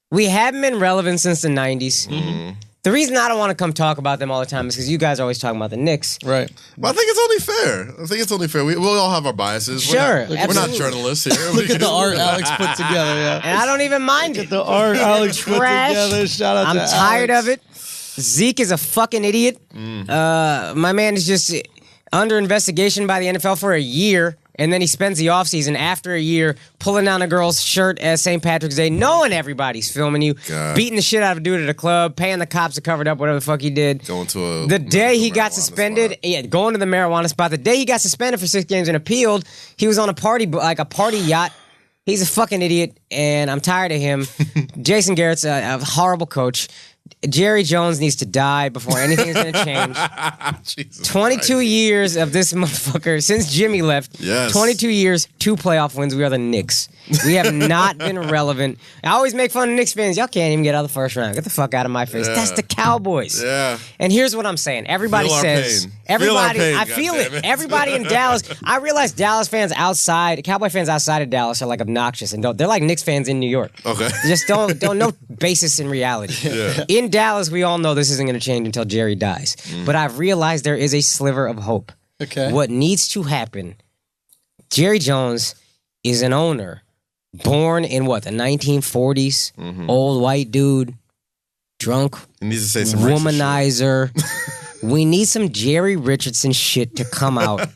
We haven't been relevant since the 90s. Mm-hmm. The reason I don't want to come talk about them all the time is because you guys are always talking about the Knicks. Right. But I think it's only fair. We'll all have our biases. Sure. We're not journalists here. Look at the art Alex put together. Yeah. And I don't even mind it. The art Alex put together. Shout out to Alex. I'm tired of it. Zeke is a fucking idiot. My man is just under investigation by the NFL for a year, and then he spends the offseason after a year pulling down a girl's shirt at St. Patrick's Day, knowing everybody's filming you, beating the shit out of a dude at a club, paying the cops to cover it up, whatever the fuck he did. Going to the day he got suspended, going to the marijuana spot. The day he got suspended for 6 games and appealed, he was on a party yacht. He's a fucking idiot, and I'm tired of him. Jason Garrett's a horrible coach. Jerry Jones needs to die before anything's going to change. 22 years of this motherfucker since Jimmy left. Yes. 22 years, 2 playoff wins. We are the Knicks. We have not been relevant. I always make fun of Knicks fans. Y'all can't even get out of the first round. Get the fuck out of my face. Yeah. That's the Cowboys. Yeah. And here's what I'm saying. Everybody says. Everybody, I feel it. Everybody in Dallas. I realize Dallas fans outside, Cowboy fans outside of Dallas are like obnoxious and they're like Knicks fans in New York. Okay. Just don't no basis in reality. Yeah. In Dallas, we all know this isn't going to change until Jerry dies. But I've realized there is a sliver of hope. Okay. What needs to happen, Jerry Jones is an owner born in the 1940s, old white dude, drunk, he needs to say some womanizer. We need some Jerry Richardson shit to come out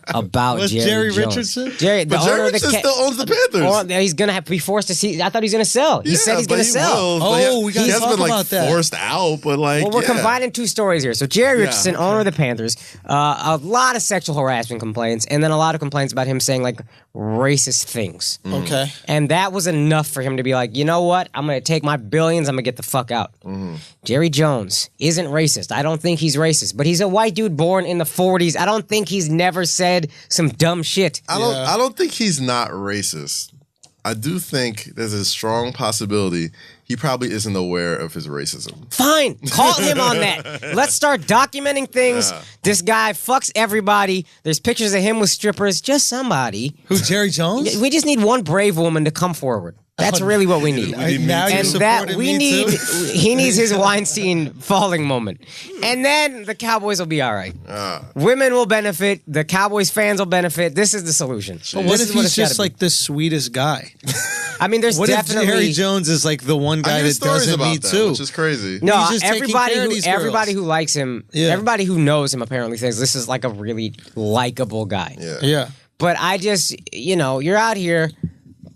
about Jerry Jones. Richardson? Jerry Richardson still owns the Panthers. Or he's gonna be forced to see. I thought he was gonna sell. He said he's gonna sell. We gotta talk about that. Forced out, but we're combining 2 stories here. So Jerry Richardson, owner of the Panthers, a lot of sexual harassment complaints, and then a lot of complaints about him saying like racist things. Okay. And that was enough for him to be like, you know what? I'm gonna take my billions. I'm gonna get the fuck out. Jerry Jones isn't racist. I don't think he's racist. But he's a white dude born in the 40s. I don't think he's never said some dumb shit. I don't think he's not racist. I do think there's a strong possibility he probably isn't aware of his racism. Fine. Call him on that. Let's start documenting things. Yeah. This guy fucks everybody. There's pictures of him with strippers. Just somebody. Who, Jerry Jones? We just need one brave woman to come forward. That's really what we need. He needs his Weinstein falling moment. And then the Cowboys will be all right. Women will benefit. The Cowboys fans will benefit. This is the solution. But what if he's just like the sweetest guy? I mean, there's definitely... What if Jerry Jones is like the one guy that doesn't need to? Which is crazy. No, everybody who likes him, everybody who knows him apparently thinks this is like a really likable guy. Yeah. But I just, you're out here...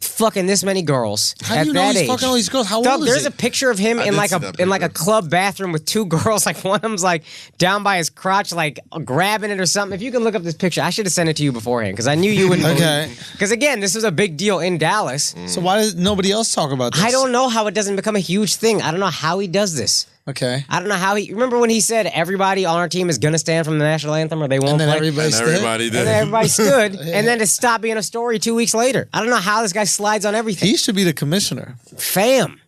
fucking this many girls How do you know he's fucking all these girls? How old is There's he? a picture of him in like a club bathroom with 2 girls. Like one of them's like down by his crotch, like grabbing it or something. If you can look up this picture, I should have sent it to you beforehand because I knew you wouldn't. Okay. Because again, this was a big deal in Dallas. So why does nobody else talk about this? I don't know how it doesn't become a huge thing. I don't know how he does this. Okay. I don't know how he. Remember when he said everybody on our team is gonna stand from the national anthem or they won't And then play? everybody stood. Everybody did. And then everybody stood, and then it stopped being a story 2 weeks later. I don't know how this guy slides on everything. He should be the commissioner. Fam.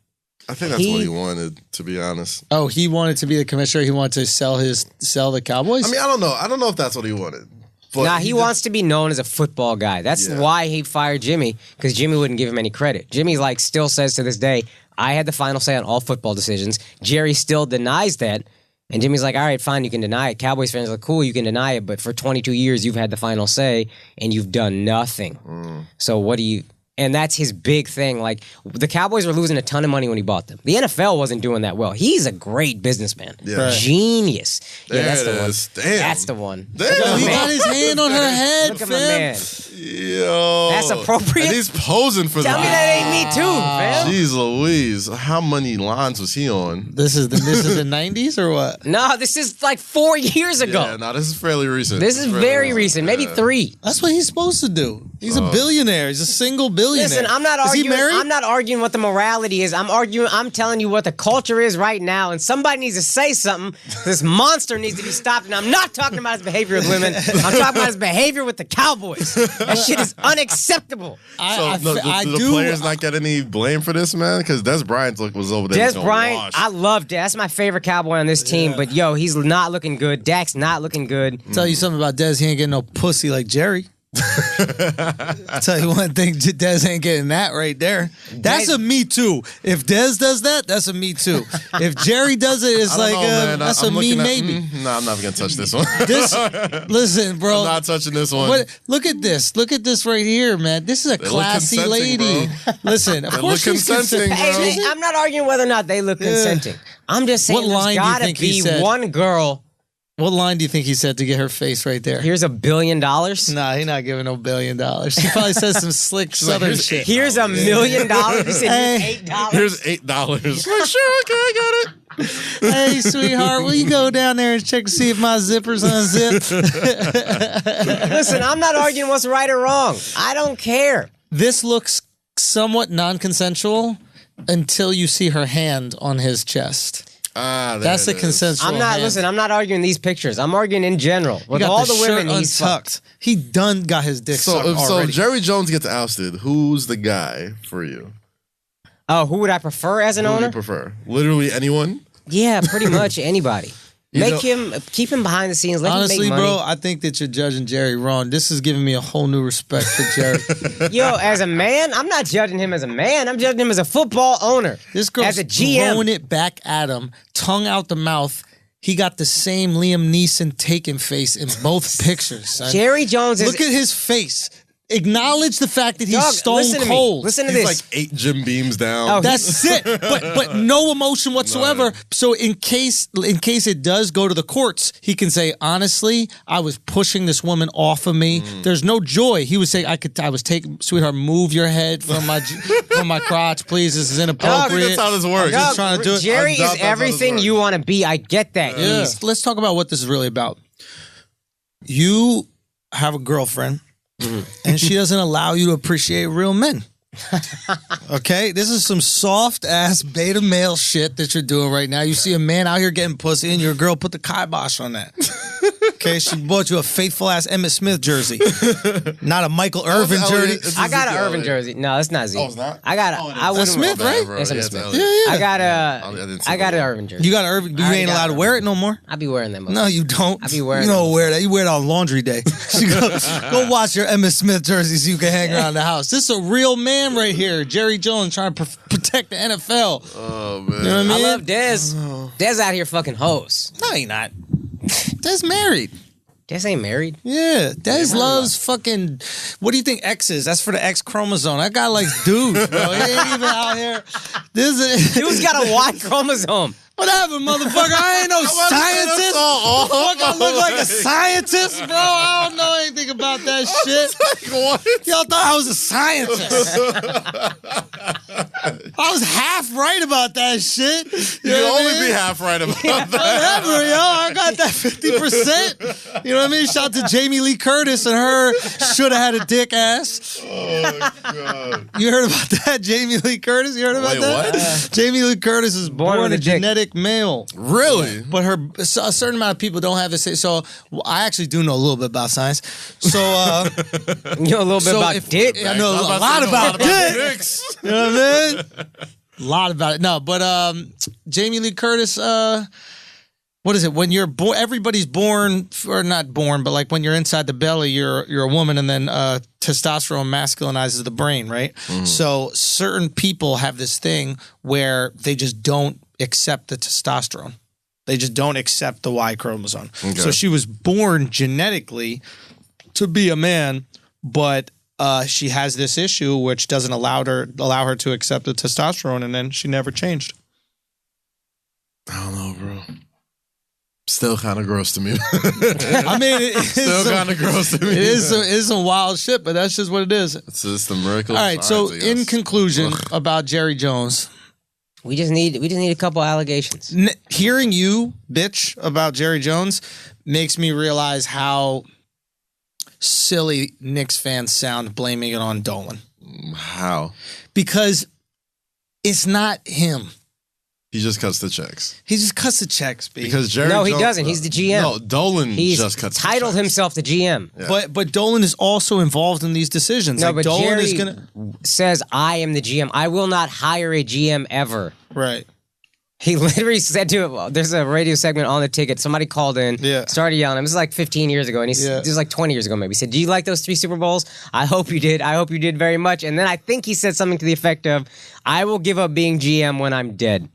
I think that's what he wanted, to be honest. Oh, he wanted to be the commissioner. He wanted to sell the Cowboys. I mean, I don't know. I don't know if that's what he wanted. But Nah, he wants to be known as a football guy. That's why he fired Jimmy, because Jimmy wouldn't give him any credit. Jimmy still says to this day, I had the final say on all football decisions. Jerry still denies that. And Jimmy's like, all right, fine, you can deny it. Cowboys fans are like, cool, you can deny it. But for 22 years, you've had the final say, and you've done nothing. So what do you... And that's his big thing. Like, the Cowboys were losing a ton of money when he bought them. The NFL wasn't doing that well. He's a great businessman. Yeah. Genius. There that's the it one. is. Damn. That's the one. Damn. He got his hand on her head, Look at my fam. man. Yo. That's appropriate. And he's posing for Tell me that ain't me too, fam. Jeez Louise. How many lines was he on? This is the 90s or what? No, this is like 4 years ago. Yeah, no, this is fairly recent. This is very recent, maybe 3. That's what he's supposed to do. He's a billionaire. He's a single billionaire. Listen, I'm not Is arguing. he married? I'm not arguing what the morality is. I'm telling you what the culture is right now, and somebody needs to say something. This monster needs to be stopped, and I'm not talking about his behavior with women. I'm talking about his behavior with the Cowboys. That shit is unacceptable. Do the players not get any blame for this, man? Because Des Bryant was over there. Des Bryant, I love Des. That's my favorite Cowboy on this team. But yo, he's not looking good. Dak's not looking good. Tell you something about Des. He ain't getting no pussy like Jerry. Tell you one thing, Des ain't getting that right there. That's a me too. If Des does that, that's a me too. If Jerry does it, it's like that's a me maybe. No, I'm not gonna touch this one. Listen, bro. I'm not touching this one. Look at this. Look at this right here, man. This is a classy lady. Listen, of course she's consenting. Hey, I'm not arguing whether or not they look consenting. I'm just saying there's gotta be one girl. What line do you think he said to get her face right there? Here's $1 billion. Nah, he's not giving no $1 billion. He probably says some slick southern shit. Here's $1 million. He said $8. Here's $8. Sure, okay, I got it. Hey, sweetheart, will you go down there and check to see if my zipper's unzipped? Listen, I'm not arguing what's right or wrong. I don't care. This looks somewhat non-consensual until you see her hand on his chest. That's the consensual. I'm not. hand. Listen, I'm not arguing these pictures. I'm arguing in general with all the women he's untucked. He done got his dick sucked already. So Jerry Jones gets ousted. Who's the guy for you? Oh, who would I prefer as an owner? Who do you prefer? Literally anyone? Yeah, pretty much anybody. Keep him behind the scenes. Let Honestly, him make money. bro, I think that you're judging Jerry wrong. This is giving me a whole new respect for Jerry. Yo, as a man, I'm not judging him as a man. I'm judging him as a football owner. This girl's as a GM. throwing it back at him, tongue out the mouth. He got the same Liam Neeson taken face in both pictures. Son. Jerry Jones is... Look at his face. Acknowledge the fact that he's stone cold. Listen to He's this. like 8 Jim Beams down. Oh, That's it. But no emotion whatsoever. So in case it does go to the courts, he can say, honestly, I was pushing this woman off of me. There's no joy. He would say, I was taking, sweetheart, move your head from my crotch, please. This is inappropriate. That's how this works. Just trying to do it. Jerry is everything you want to be. I get that. Yeah. Let's talk about what this is really about. You have a girlfriend. And she doesn't allow you to appreciate real men. Okay? This is some soft ass beta male shit that you're doing right now. You see a man out here getting pussy and your girl put the kibosh on that. Okay? She bought you a faithful ass Emmitt Smith jersey. Not a Michael Irvin jersey. I got an Irvin jersey. No, it's not Z. Oh, it's not? I got That's Smith, right? It's Emmitt Smith. Yeah. I got an Irvin jersey. You got an Irvin. You ain't allowed to wear it no more? I be wearing them. No, you don't. I be wearing You don't wear that. You wear it on laundry day. Go watch your Emmitt Smith jersey so you can hang around the house. This is a real man right here. Jerry Jones trying to protect the NFL. Oh, man. You know what I mean? I love Dez. Dez out here fucking hoes. No, he not. Dez married. Dez ain't married. Yeah, Dez loves fucking. What do you think X is? That's for the X chromosome. That guy likes dudes, bro. He ain't even out here. Dude's got a Y chromosome. Whatever, motherfucker. I ain't no scientist. Fuck, I look like a scientist, bro. I don't know anything about that shit. What? Y'all thought I was a scientist. I was half right about that shit. You can only be half right about that. Whatever, yo. I got that 50%. You know what I mean? Shout out to Jamie Lee Curtis and her should have had a dick ass. Oh, God. You heard about that, Jamie Lee Curtis? You heard about that? What? Jamie Lee Curtis is born a genetic male. Really? But a certain amount of people don't have this. So I actually do know a little bit about science. So you know a little bit about dick. I know a lot about dick. You know what I mean? A lot about it. No, but Jamie Lee Curtis, what is it? When you're born, everybody's born, or not born, but like when you're inside the belly, you're a woman, and then testosterone masculinizes the brain, right? So certain people have this thing where they just don't accept the testosterone. They just don't accept the Y chromosome. Okay. So she was born genetically to be a man, but she has this issue which doesn't allow her to accept the testosterone, and then she never changed. I don't know, bro. Still kind of gross to me. I mean, still kind of gross to me. It is some wild shit, but that's just what it is. It's just the miracle. All right, so in conclusion about Jerry Jones, we just need a couple allegations. Hearing you bitch about Jerry Jones makes me realize how silly Knicks fans sound blaming it on Dolan. How? Because it's not him. He just cuts the checks. He just cuts the checks, B. Because Jerry No, he Jones, doesn't. He's the GM. No, Dolan He's just cuts the checks. titled himself the GM. Yeah. But Dolan is also involved in these decisions. No, like but Dolan Jerry is gonna says, I am the GM. I will not hire a GM ever. right. He literally said to him, there's a radio segment on the ticket. Somebody called in, started yelling. It was like 15 years ago. And this was like 20 years ago, maybe. He said, do you like those 3 Super Bowls? I hope you did. I hope you did very much. And then I think he said something to the effect of, I will give up being GM when I'm dead.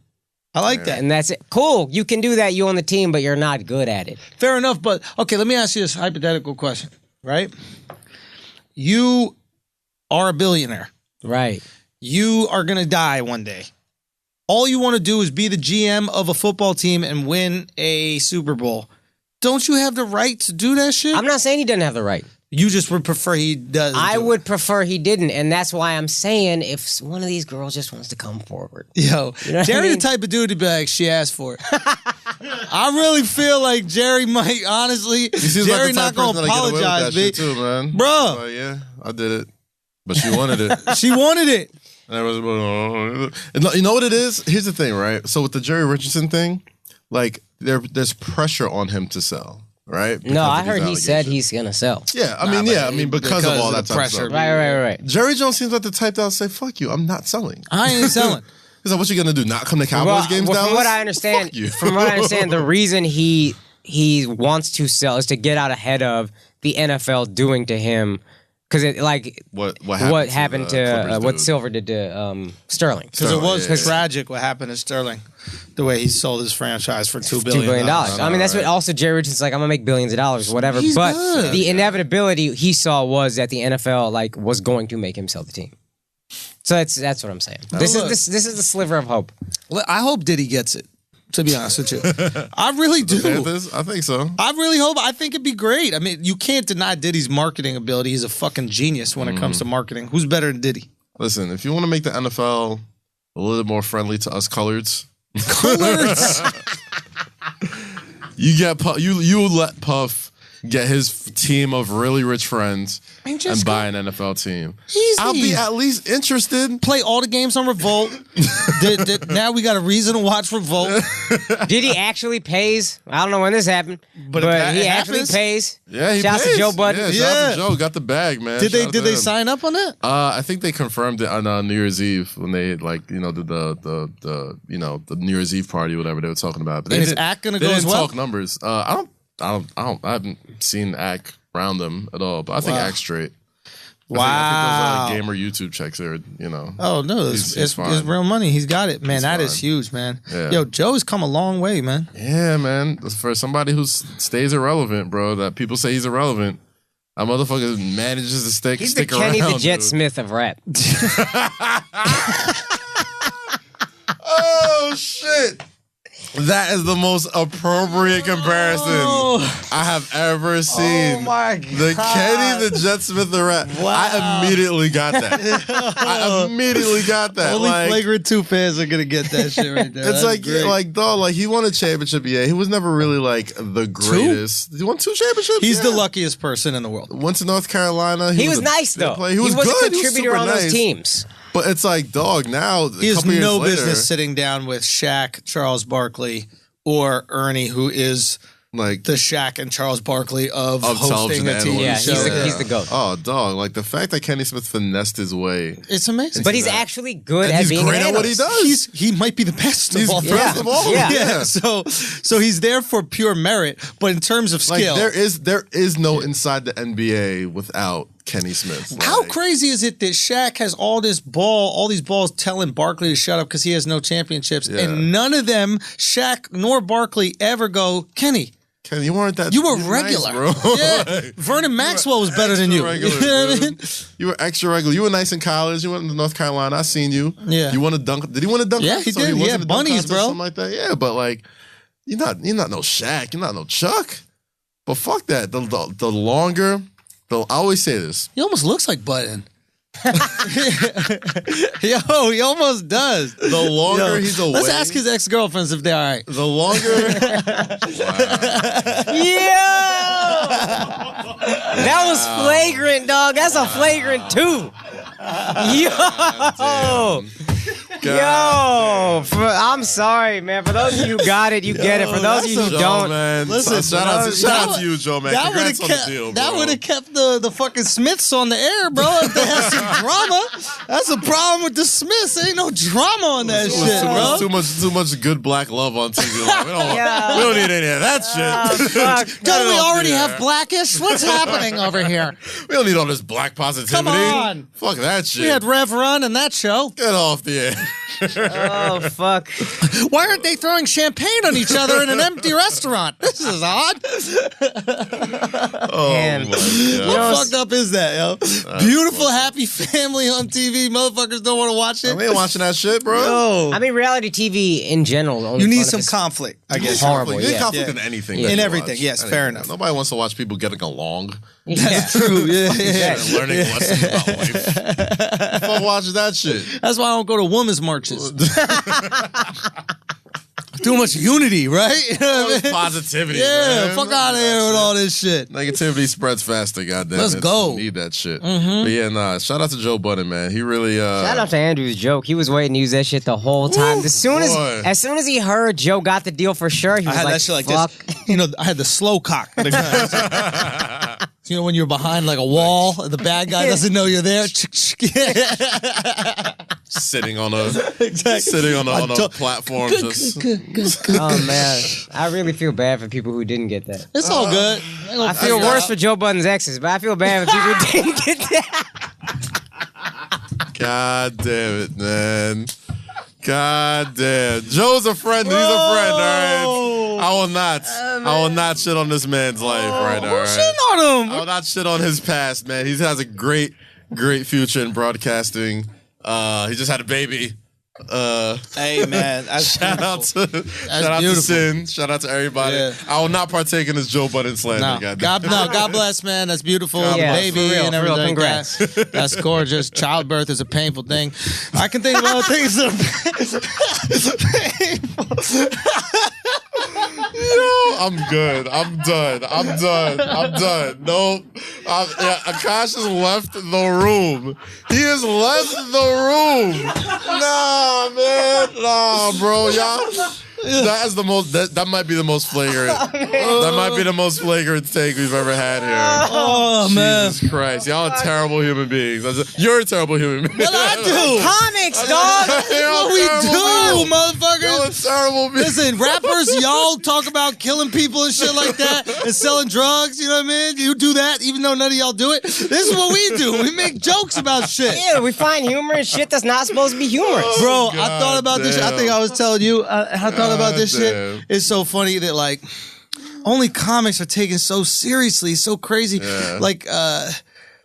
I like that. And that's it. Cool. You can do that. You own the team, but you're not good at it. Fair enough. But, okay, let me ask you this hypothetical question, right? You are a billionaire. Right. You are going to die one day. All you want to do is be the GM of a football team and win a Super Bowl. Don't you have the right to do that shit? I'm not saying he doesn't have the right. You just would prefer he does. I would prefer he didn't, and that's why I'm saying if one of these girls just wants to come forward. Yo, you know Jerry I mean? the type of dude to be like, she asked for it. I really feel like Jerry might, honestly, Jerry not going to apologize, big too, man. Bro. Yeah, I did it. But she wanted it. She wanted it. You know what it is? Here's the thing, right? So with the Jerry Richardson thing, like there's pressure on him to sell, right? No, I heard he said he's gonna sell. Yeah, I mean, because of all that pressure. Right. Jerry Jones seems like the type that'll say, "Fuck you, I'm not selling. I ain't selling." He's like, "What you gonna do? Not come to Cowboys games?" From what I understand, the reason he wants to sell is to get out ahead of the NFL doing to him. Because it what happened to what Silver did to Sterling. Because it was tragic what happened to Sterling, the way he sold his franchise for $2 billion. I mean, that's what also Jerry Richardson's like. I'm gonna make billions of dollars, whatever. But the inevitability he saw was that the NFL was going to make him sell the team. So that's what I'm saying. This is the sliver of hope. Well, I hope Diddy gets it. To be honest with you, I really do. Panthers? I think so. I really hope. I think it'd be great. I mean, you can't deny Diddy's marketing ability. He's a fucking genius when it comes to marketing. Who's better than Diddy? Listen, if you want to make the NFL a little bit more friendly to us coloreds, you let Puff get his team of really rich friends and buy an NFL team. Easy. I'll be at least interested. Play all the games on Revolt. Now we got a reason to watch Revolt. Diddy actually pays. I don't know when this happened, but he actually pays. Yeah, he Shouts pays. to Joe Budden. Yeah, shout out to Joe. Got the bag, man. Did they sign up on that? I think they confirmed it on New Year's Eve when they did the New Year's Eve party, whatever they were talking about. But is Act gonna go as well? They didn't talk numbers. I haven't seen Ack around them at all, but I think Ack's straight. I think those gamer YouTube checks are, Oh no, it's real money. He's got it, man. That is huge, man. Yeah. Yo, Joe's come a long way, man. Yeah, man. For somebody who stays irrelevant, bro, that people say he's irrelevant, that motherfucker manages to stick around. He's the Kenny the Jet Smith of rap. Oh shit. That is the most appropriate comparison I have ever seen. Oh my God. The Kenny the Jet Smith the Rat. Wow. I immediately got that. Only Flagrant 2 fans are gonna get that shit right there. It's dog, he won a championship. Yeah, he was never really like the greatest. He won 2 championships. He's the luckiest person in the world. Went to North Carolina. He was nice though. He was good. A contributor on those teams. But it's like, dog, now he has no business sitting down with Shaq, Charles Barkley, or Ernie, who is like the Shaq and Charles Barkley of hosting a TV show. He's the GOAT. Oh, dog. Like the fact that Kenny Smith finessed his way. It's amazing. But he's actually good at being great at what he does. He might be the best of all. Best of all. Yeah. So he's there for pure merit. But in terms of skill. Like there is no inside the NBA without Kenny Smith. How crazy is it that Shaq has all these balls telling Barkley to shut up because he has no championships, and none of them, Shaq nor Barkley, ever go, Kenny, you weren't that. You were regular, nice, bro. Yeah. Vernon Maxwell was better than you. Regular, you know what I mean? You were extra regular. You were nice in college. You went to North Carolina. I seen you. Yeah. You won a dunk. Did he win a dunk? Yeah, he did. He had bunnies, bro. Something like that. Yeah, but like, you're not no Shaq. You're not no Chuck. But fuck that. The longer. I always say this. He almost looks like Budden. Yo, he almost does. The longer he's away. Let's ask his ex-girlfriends if they're all right. The longer. That was flagrant, dog. That's a flagrant 2. Yo. I'm sorry, man. For those of you who got it, you get it. For those of you who don't, man. Listen, shout out to you, Joe, man. Congrats on the deal, bro. That would have kept the fucking Smiths on the air, bro. If they had some drama. That's the problem with the Smiths. Ain't no drama on that shit, bro. Too much good black love on TV. Like, we don't need any of that shit. Don't we already have Blackish? What's happening over here? We don't need all this black positivity. Come on. Fuck that shit. We had Rev Run in that show. Get off the air. Oh, fuck. Why aren't they throwing champagne on each other in an empty restaurant? This is odd. Man. How fucked up is that, yo? Beautiful, happy family on TV. Motherfuckers don't want to watch it. We ain't watching that shit, bro. No. I mean, reality TV in general. You need some conflict, I guess. Horrible. You need conflict in anything. In everything, yes, fair enough. Nobody wants to watch people getting along. That's true. Yeah. Learning lessons about life. Fuck watches that shit. That's why I don't go to women's marches. Too much unity, right? You know what I mean? Positivity. Yeah, man. fuck out of here with all this shit. Negativity spreads faster, goddamn. Let's go. Need that shit. But yeah, shout out to Joe Budden, man. He really shout out to Andrew's joke. He was waiting to use that shit the whole time. As soon as he heard Joe got the deal for sure, he was like, that shit like fuck. this. You know, I had the slow cock. You know, when you're behind like a wall, the bad guy doesn't know you're there. Sitting on a platform. Oh man, I really feel bad for people who didn't get that. It's all good. I feel worse for Joe Budden's exes, but I feel bad for people who didn't get that. God damn it, man. God damn. Joe's a friend. He's a friend, all right? I will not shit on this man's life right now, all right? Shitting on him. I will not shit on his past, man. He has a great future in broadcasting. He just had a baby. Hey man, shout out to Sin. Shout out to everybody. Yeah. I will not partake in this Joe Budden slander. God bless, man. That's beautiful. Baby and everything. Congrats. That's gorgeous. Childbirth is a painful thing. I can think of other things that are painful. Yo, I'm good. I'm done. Nope. Akaash has left the room. He has left the room. Nah, man. Nah, bro. Y'all. That might be the most flagrant. That might be the most flagrant take we've ever had here. Oh man, Jesus Christ! Y'all are terrible human beings. You're a terrible human being. What I do? Comics, dog. That's what we do, motherfucker. Y'all are terrible beings. Listen, rappers, y'all talk about killing people and shit like that, and selling drugs. You know what I mean? You do that, even though none of y'all do it. This is what we do. We make jokes about shit. Yeah, we find humor in shit that's not supposed to be humorous. Bro, I thought about this. I think I was telling you. I thought about this shit. It's so funny that like only comics are taken so seriously, so crazy. Like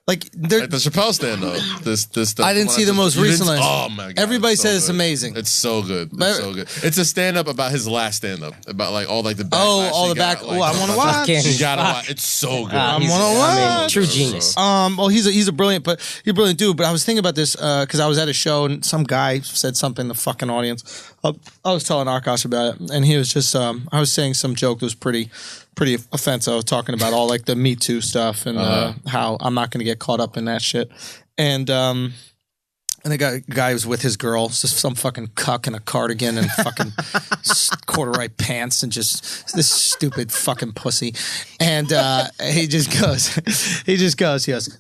Like the Chappelle stand-up. This I didn't see the most recent one. Oh my god! Everybody so says it's good. amazing. It's so good. It's so good. It's a stand-up about his last stand-up, about like all like the backlash all he the back. got, like, I want to watch. You gotta watch. It's so good. I want to watch. True genius. Well, he's a brilliant dude. But I was thinking about this because I was at a show and some guy said something in the fucking audience. I was telling Akaash about it, and he was just I was saying some joke that was pretty offensive. I was talking about all like the Me Too stuff and how I'm not going to get caught up in that shit. And the guy was with his girl, just some fucking cuck in a cardigan and fucking corduroy pants and just this stupid fucking pussy. And he goes,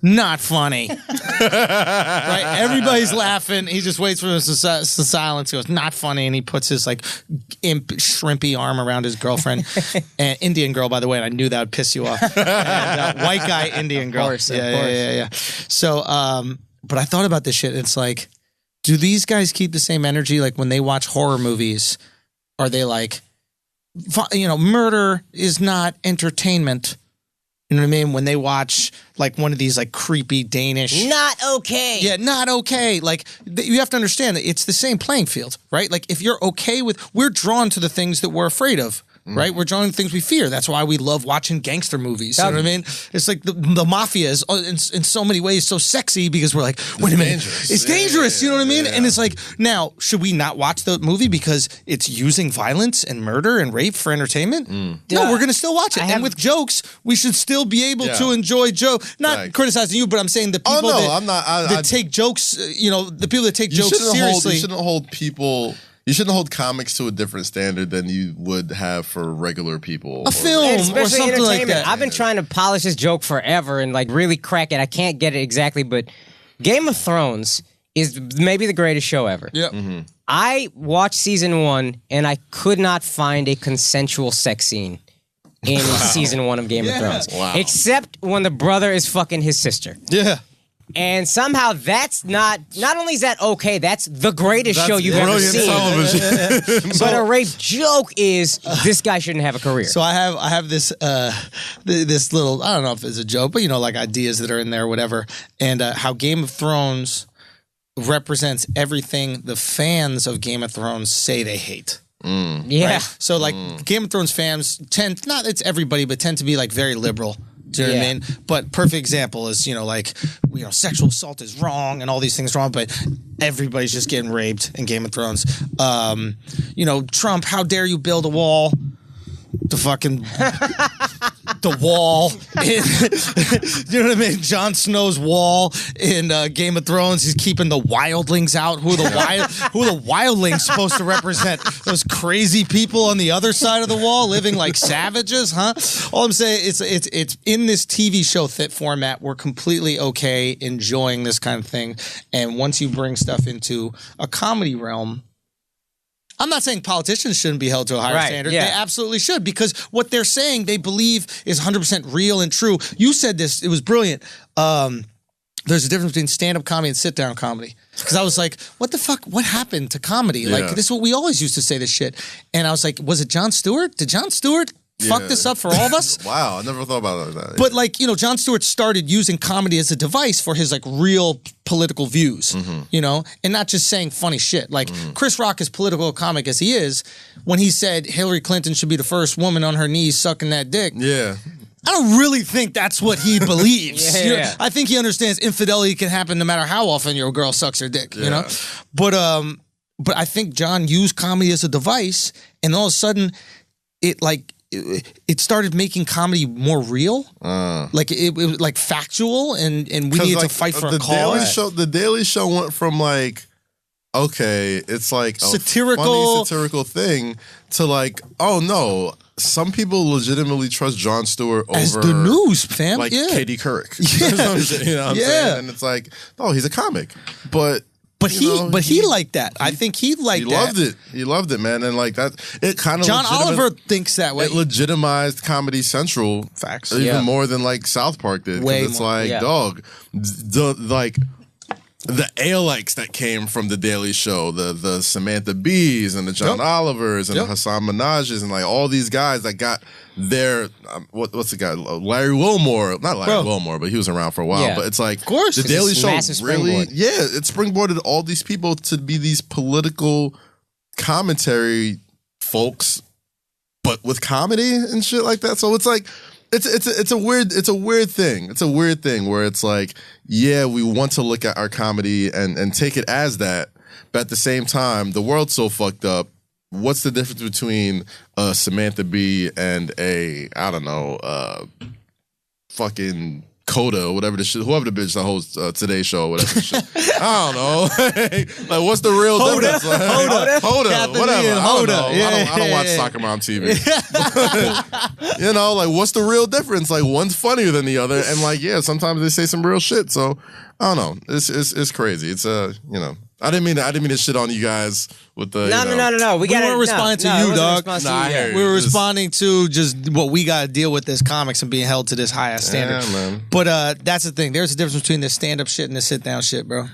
not funny. Right? Everybody's laughing. He just waits for the silence. He goes, not funny. And he puts his like imp shrimpy arm around his girlfriend. And Indian girl, by the way, and I knew that would piss you off. And, white guy, Indian girl. Of course. Yeah. So, but I thought about this shit. It's like, do these guys keep the same energy? Like when they watch horror movies, are they like, murder is not entertainment? You know what I mean? When they watch like one of these like creepy Danish. Not okay. Yeah, not okay. Like you have to understand that it's the same playing field, right? Like if you're okay we're drawn to the things that we're afraid of. Right, we're drawing things we fear. That's why we love watching gangster movies. You know what I mean? It's like the mafia is in so many ways so sexy because we're like, wait a minute, it's dangerous. You know what I mean? And it's like, now should we not watch the movie because it's using violence and murder and rape for entertainment? No, we're gonna still watch it. And with jokes, we should still be able to enjoy joke. Not criticizing you, but I'm saying the people that take jokes. The people that take jokes seriously. You shouldn't hold comics to a different standard than you would have for regular people. A film or something like that. I've been trying to polish this joke forever and like really crack it. I can't get it exactly, but Game of Thrones is maybe the greatest show ever. Yeah. I watched season 1 and I could not find a consensual sex scene in season 1 of Game of Thrones. Wow. Except when the brother is fucking his sister. Yeah. And somehow that's not only is that okay, that's the greatest show you've ever seen. Television. But a rape joke is this guy shouldn't have a career. So I have this this little, I don't know if it's a joke, but like ideas that are in there, whatever. And how Game of Thrones represents everything the fans of Game of Thrones say they hate. Yeah. Right? So like Game of Thrones fans tend, not it's everybody, but tend to be like very liberal. Do you know what I mean? But perfect example is, sexual assault is wrong and all these things wrong, but everybody's just getting raped in Game of Thrones. Trump, how dare you build a wall? The wall. You know what I mean? Jon Snow's wall in Game of Thrones. He's keeping the wildlings out. Who are the wildlings supposed to represent? Those crazy people on the other side of the wall living like savages, huh? All I'm saying is it's in this TV show format. We're completely okay enjoying this kind of thing. And once you bring stuff into a comedy realm, I'm not saying politicians shouldn't be held to a higher standard. Yeah. They absolutely should, because what they're saying they believe is 100% real and true. You said this. It was brilliant. There's a difference between stand-up comedy and sit-down comedy. Because I was like, what the fuck? What happened to comedy? Like, this is what we always used to say this shit. And I was like, was it Jon Stewart? Did Jon Stewart fuck this up for all of us? Wow, I never thought about it like that. But Jon Stewart started using comedy as a device for his like real political views, and not just saying funny shit. Like Chris Rock, as political comic as he is, when he said Hillary Clinton should be the first woman on her knees sucking that dick. Yeah. I don't really think that's what he believes. I think he understands infidelity can happen no matter how often your girl sucks her dick, But I think John used comedy as a device, and all of a sudden it started making comedy more real, like it was like factual, and we needed to fight for a cause. The Daily Show went from like, okay, it's like a satirical thing to like, oh no, some people legitimately trust Jon Stewart over as the news, fam, like Katie Couric. Yeah. You know what I'm saying? And it's like, oh, he's a comic, but he liked that. I think he liked that. He loved it, man. And like that, it kind of John Oliver thinks that way. It legitimized Comedy Central, facts, even more than like South Park did. Way it's more. like, dog, like the Alex that came from the Daily Show, the Samantha Bees and the John Olivers and the Hassan Minaj's and like all these guys that got their what's the guy, Larry Wilmore, not Larry Wilmore, but he was around for a while. But it's like, of course, the Daily Show really, it springboarded all these people to be these political commentary folks, but with comedy and shit like that. So it's like. It's a weird thing. It's a weird thing where it's like, yeah, we want to look at our comedy and take it as that, but at the same time, the world's so fucked up. What's the difference between Samantha Bee and fucking Coda or whatever the shit, whoever the bitch that hosts Today's Show or whatever the shit. I don't know. Like, what's the real difference? Hoda, whatever. I don't watch soccer mom TV. You know, like, what's the real difference? Like, one's funnier than the other, and like, yeah, sometimes they say some real shit. So I don't know. It's crazy. It's you know. I didn't mean to shit on you guys with the. No. We weren't responding to you, dog. We were responding to just what we got to deal with as comics and being held to this high standard. Yeah, man. But that's the thing. There's a difference between the stand-up shit and the sit-down shit, bro.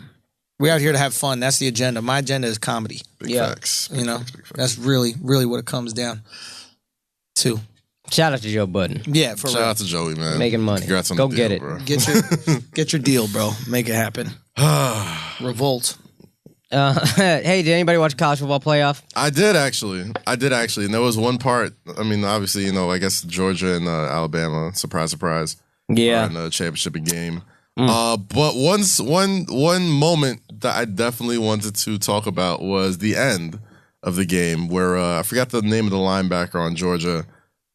We're out here to have fun. That's the agenda. My agenda is comedy. Big facts. You know, that's really, really what it comes down to. Shout out to Joe Budden. Yeah, for Shout out to Joey, man. Making money. Congrats on Go the get deal, it. Bro. Get your deal, bro. Make it happen. Revolt. Hey, did anybody watch college football playoff? I did actually, and there was one part. I mean, obviously, you know, I guess Georgia and Alabama, surprise, yeah, in the championship game. But one moment that I definitely wanted to talk about was the end of the game, where I forgot the name of the linebacker on Georgia,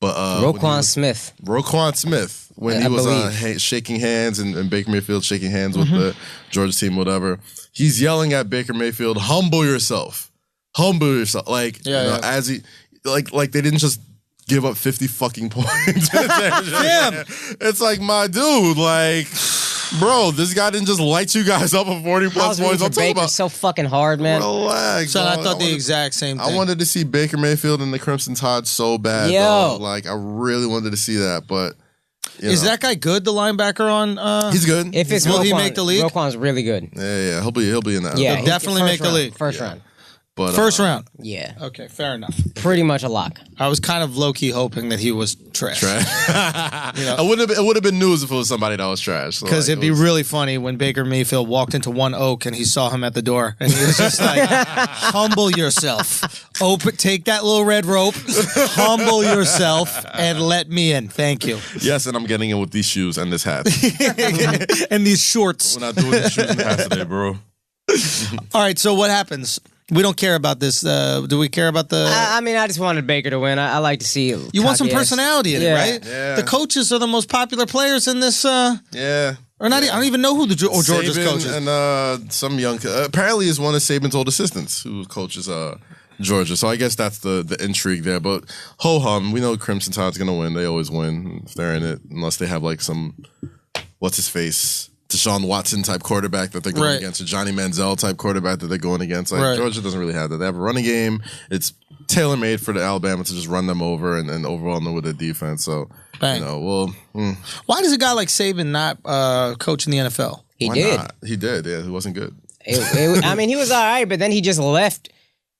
but Roquan Smith. Roquan Smith, when he was shaking hands and Baker Mayfield shaking hands with the Georgia team, whatever. He's yelling at Baker Mayfield, humble yourself. Like, as he, like they didn't just give up 50 fucking points. Damn. It's like, my dude, like, bro, this guy didn't just light you guys up for 40 plus points. I'm talking about so fucking hard, man. Relax. So I thought the exact same thing. I wanted to see Baker Mayfield and the Crimson Tide so bad, dog. Like, I really wanted to see that, but. Is that guy good, the linebacker on? He's good. If it's Will Roquan, he make the league? Roquan's really good. Yeah. He'll be in that. Yeah, he'll definitely make the league. First round. But first round. Yeah. Okay, fair enough. Pretty much a lock. I was kind of low key hoping that he was trash. You know? It would have been news if it was somebody that was trash. Because it'd be really funny when Baker Mayfield walked into One Oak and he saw him at the door and he was just like, "Humble yourself. Take that little red rope. Humble yourself and let me in. Thank you." Yes, and I'm getting in with these shoes and this hat and these shorts. We're not doing these shoes and hats today, bro. All right, so what happens? We don't care about this. Do we care about the... I mean, I just wanted Baker to win. I like to see... You want some personality in it, right? Yeah. The coaches are the most popular players in this... Yeah. Or not. I don't even know who the Georgia's coaches. And some young... apparently is one of Saban's old assistants who coaches Georgia. So I guess that's the intrigue there. But ho-hum, we know Crimson Tide's going to win. They always win if they're in it. Unless they have like some... What's-his-face... Deshaun Watson type quarterback that they're going against, or Johnny Manziel type quarterback that they're going against. Like Georgia doesn't really have that. They have a running game. It's tailor made for the Alabama to just run them over and overwhelm them with their defense. So you know, why does a guy like Saban not coach in the NFL? He did. He did. Yeah, he wasn't good. I mean, he was all right, but then he just left.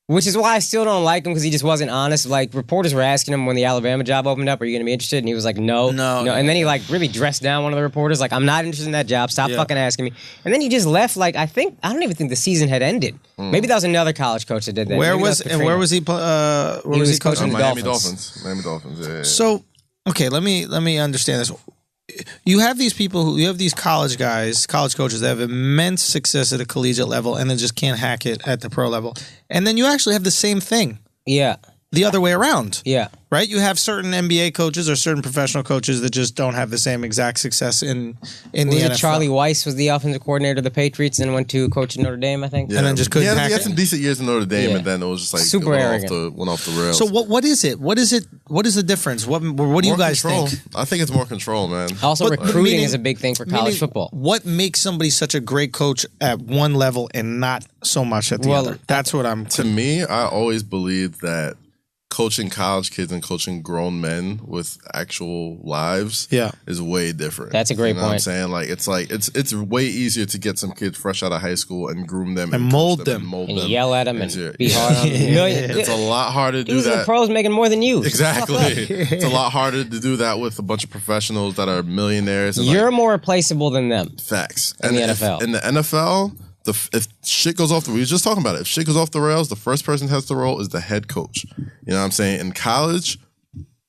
Which is why I still don't like him, because he just wasn't honest. Like, reporters were asking him when the Alabama job opened up, "Are you going to be interested?" And he was like, no. And then he like really dressed down one of the reporters, like, "I'm not interested in that job. Stop fucking asking me." And then he just left. Like, I don't even think the season had ended. Maybe that was another college coach that did that. Where was he? Where was he coaching the Miami Dolphins? Miami Dolphins. Yeah. So, okay, let me understand this. You have these people you have these college coaches that have immense success at a collegiate level and then just can't hack it at the pro level. And then you actually have the same thing. Yeah. The other way around. Yeah. Right? You have certain NBA coaches or certain professional coaches that just don't have the same exact success in the NFL. Charlie Weiss was the offensive coordinator of the Patriots and went to coach in Notre Dame, I think. Yeah. And then just couldn't hack it. He had some decent years in Notre Dame, and then it was just like super arrogant. Went off the rails. So what is it? What is it? What is the difference? What do you guys think? I think it's more control, man. Also, recruiting is a big thing for college football. What makes somebody such a great coach at one level and not so much at the other? That's what I'm... To me, I always believed that coaching college kids and coaching grown men with actual lives is way different. That's a great point. What I'm saying? Like it's way easier to get some kids fresh out of high school and groom them and mold them and yell at them and be hard on them. It's a lot harder to do that. The pros making more than you. Exactly. It's a lot harder to do that with a bunch of professionals that are millionaires. And you're more replaceable than them. Facts. In the NFL. In the NFL, if shit goes off we were just talking about it. If shit goes off the rails, the first person who has to roll is the head coach. You know what I'm saying? In college,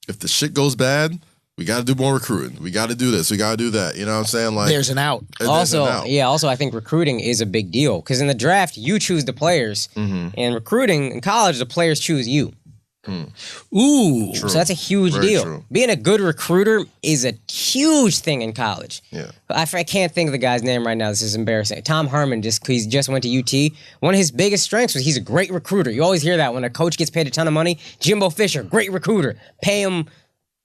if the shit goes bad, we got to do more recruiting. We got to do this. We got to do that. You know what I'm saying? Like there's an out. Also, I think recruiting is a big deal because in the draft you choose the players, and recruiting in college the players choose you. Ooh, true. So that's a huge deal. True. Being a good recruiter is a huge thing in college. Yeah, I can't think of the guy's name right now. This is embarrassing. Tom Herman, he just went to UT. One of his biggest strengths was he's a great recruiter. You always hear that when a coach gets paid a ton of money. Jimbo Fisher, great recruiter. Pay him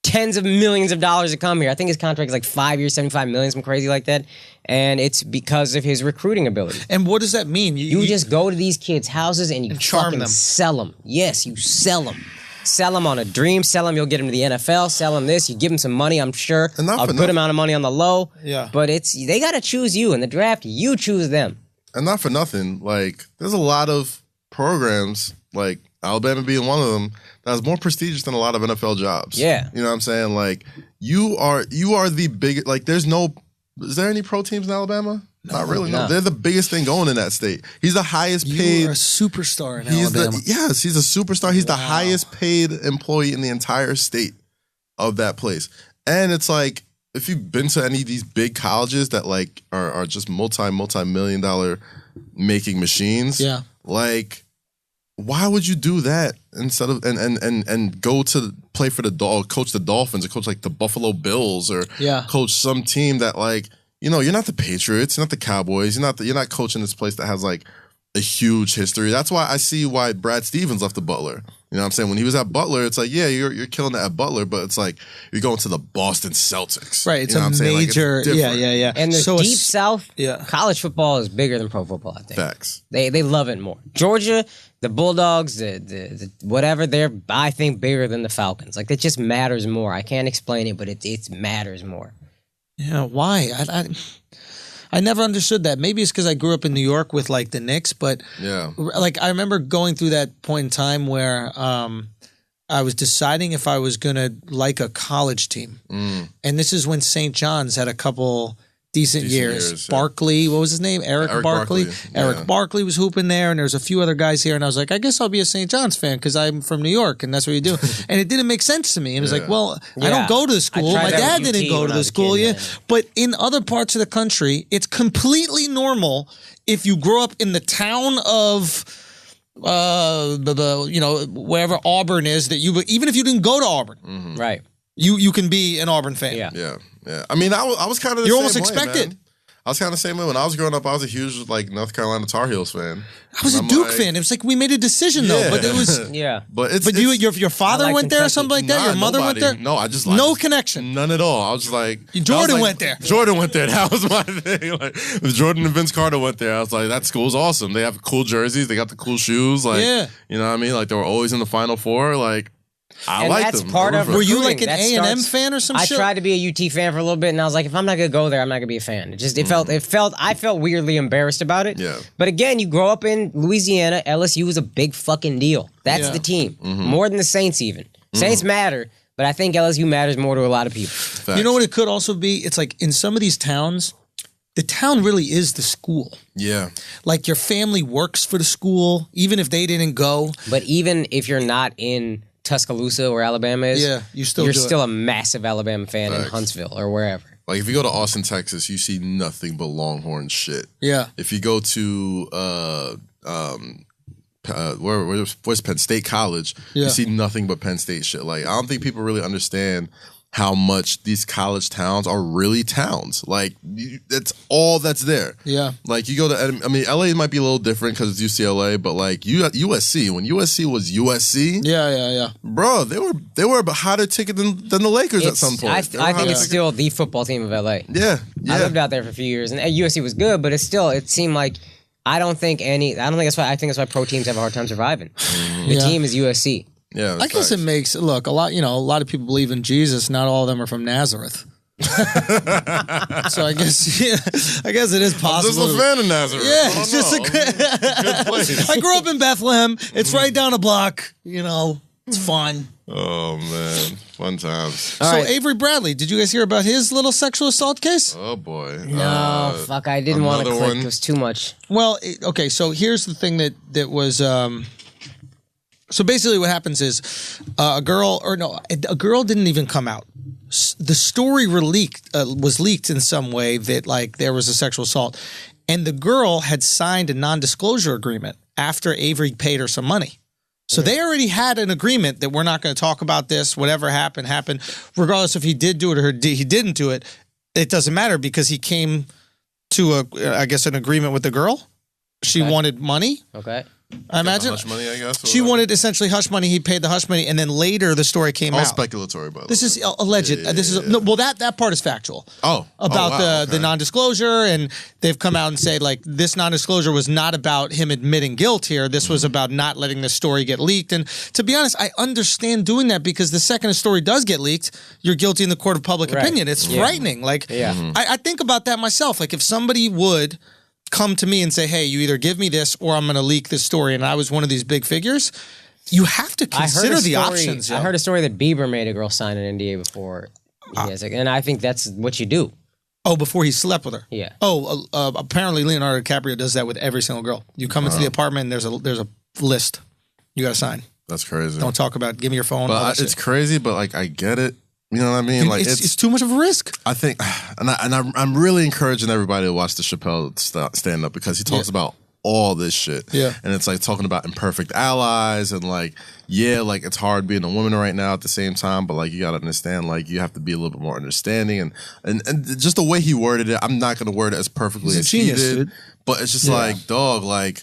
tens of millions of dollars to come here. I think his contract is like 5 years, $75 million, something crazy like that. And it's because of his recruiting ability. And what does that mean? You just go to these kids' houses and you charm them. Sell them. Yes, you sell them. Sell them on a dream. Sell them, you'll get them to the NFL. Sell them this. You give them some money, I'm sure. A good amount of money on the low. Yeah. But they got to choose you. In the draft, you choose them. And not for nothing, like, there's a lot of programs, like Alabama being one of them, that's more prestigious than a lot of NFL jobs. Yeah. You know what I'm saying? Like, you are the biggest, like, is there any pro teams in Alabama? Not really. No. They're the biggest thing going in that state. He's the highest paid. You're a superstar in Alabama. Yes, he's a superstar. He's the highest paid employee in the entire state of that place. And it's like, if you've been to any of these big colleges that like are just multi-million dollar making machines, like, why would you do that instead of and go to play for coach the Dolphins or coach like the Buffalo Bills or coach some team that like, you know, you're not the Patriots, you're not the Cowboys, you're not coaching this place that has like a huge history. That's why I see why Brad Stevens left the Butler. You know what I'm saying? When he was at Butler, it's like, yeah, you're killing it at Butler, but it's like you're going to the Boston Celtics. Right. It's a major, like, yeah. And the Deep South, college football is bigger than pro football, I think. Facts. They love it more. Georgia, the Bulldogs, the whatever, they're, I think, bigger than the Falcons. Like, it just matters more. I can't explain it, but it matters more. Yeah, why? I never understood that. Maybe it's because I grew up in New York with like the Knicks, but like I remember going through that point in time where I was deciding if I was gonna like a college team, and this is when St. John's had a couple decent years. Barkley, what was his name? Eric Barkley. Eric Barkley was hooping there, and there was a few other guys here, and I was like, I guess I'll be a St. John's fan because I'm from New York, and that's what you do. And it didn't make sense to me. It was like, well, I don't go to the school. My dad didn't go to the school, But in other parts of the country, it's completely normal if you grow up in the town of wherever Auburn is, that you, even if you didn't go to Auburn, right? You can be an Auburn fan. Yeah. I mean, I was kind of the You're same almost way, expected. Man. I was kind of the same way. When I was growing up, I was a huge like North Carolina Tar Heels fan. I was a Duke fan. It was like we made a decision though, but it was But your father went there or something like that. Your mother went there. No, I just no connection, none at all. I was just like Jordan went there. Jordan went there. That was my thing. Like if Jordan and Vince Carter went there, I was like, that school's awesome. They have cool jerseys. They got the cool shoes. Like you know what I mean? Like they were always in the Final Four. Like. I like them. Part of Were you like an A&M fan or some shit? I tried to be a UT fan for a little bit, and I was like, if I'm not gonna go there, I'm not gonna be a fan. I felt weirdly embarrassed about it. Yeah. But again, you grow up in Louisiana. LSU was a big fucking deal. That's the team, more than the Saints even. Saints matter, but I think LSU matters more to a lot of people. Facts. You know what it could also be? It's like in some of these towns, the town really is the school. Yeah. Like your family works for the school, even if they didn't go. But even if you're not in Tuscaloosa, where Alabama is, you're still a massive Alabama fan in Huntsville or wherever. Like if you go to Austin, Texas, you see nothing but Longhorn shit. Yeah. If you go to where's Penn State College, you see nothing but Penn State shit. Like I don't think people really understand how much these college towns are really towns. Like that's all that's there. Yeah. Like you go to, I mean, LA might be a little different because it's UCLA, but like USC, when USC was USC, bro, they were a hotter ticket than the Lakers at some point. I think it's still the football team of LA. Yeah. I lived out there for a few years, and USC was good, but it seemed like I think that's why pro teams have a hard time surviving. The team is USC. Yeah, I guess it makes look a lot. You know, a lot of people believe in Jesus. Not all of them are from Nazareth. So I guess it is possible. I'm just a fan of Nazareth. Yeah, it's just a good place. I grew up in Bethlehem. It's right down the block. You know, it's fun. Oh man, fun times. So Avery Bradley, did you guys hear about his little sexual assault case? Oh boy. No, fuck. I didn't want to click. It was too much. Well, okay. So here's the thing that was. So basically, what happens is a girl didn't even come out. The story was leaked in some way that like there was a sexual assault, and the girl had signed a non-disclosure agreement after Avery paid her some money. So they already had an agreement that we're not going to talk about this. Whatever happened, regardless if he did do it or he didn't do it. It doesn't matter because he came to an agreement with the girl. She wanted money. Okay. I imagine hush money, I guess. She wanted essentially hush money. He paid the hush money, and then later the story came out. All speculatory, by the way. This is alleged. That part is factual. About the non-disclosure, and they've come out and say like this non-disclosure was not about him admitting guilt here. This was about not letting the story get leaked. And to be honest, I understand doing that because the second a story does get leaked, you're guilty in the court of public opinion. It's frightening. Like I think about that myself. Like if somebody would come to me and say, hey, you either give me this or I'm going to leak this story, and I was one of these big figures, you have to consider the options. I heard a story that Bieber made a girl sign an NDA before. And I think that's what you do. Oh, before he slept with her? Yeah. Oh, apparently Leonardo DiCaprio does that with every single girl. You come into the apartment and there's a list. You got to sign. That's crazy. Don't talk about it. Give me your phone. But it's crazy, but like I get it. You know what I mean? Like it's too much of a risk. I think, and I'm really encouraging everybody to watch the Chappelle stand up because he talks about all this shit. Yeah, and it's like talking about imperfect allies and like like it's hard being a woman right now at the same time, but like you gotta understand like you have to be a little bit more understanding and just the way he worded it. I'm not gonna word it as perfectly as he did, dude. But it's just like dog like.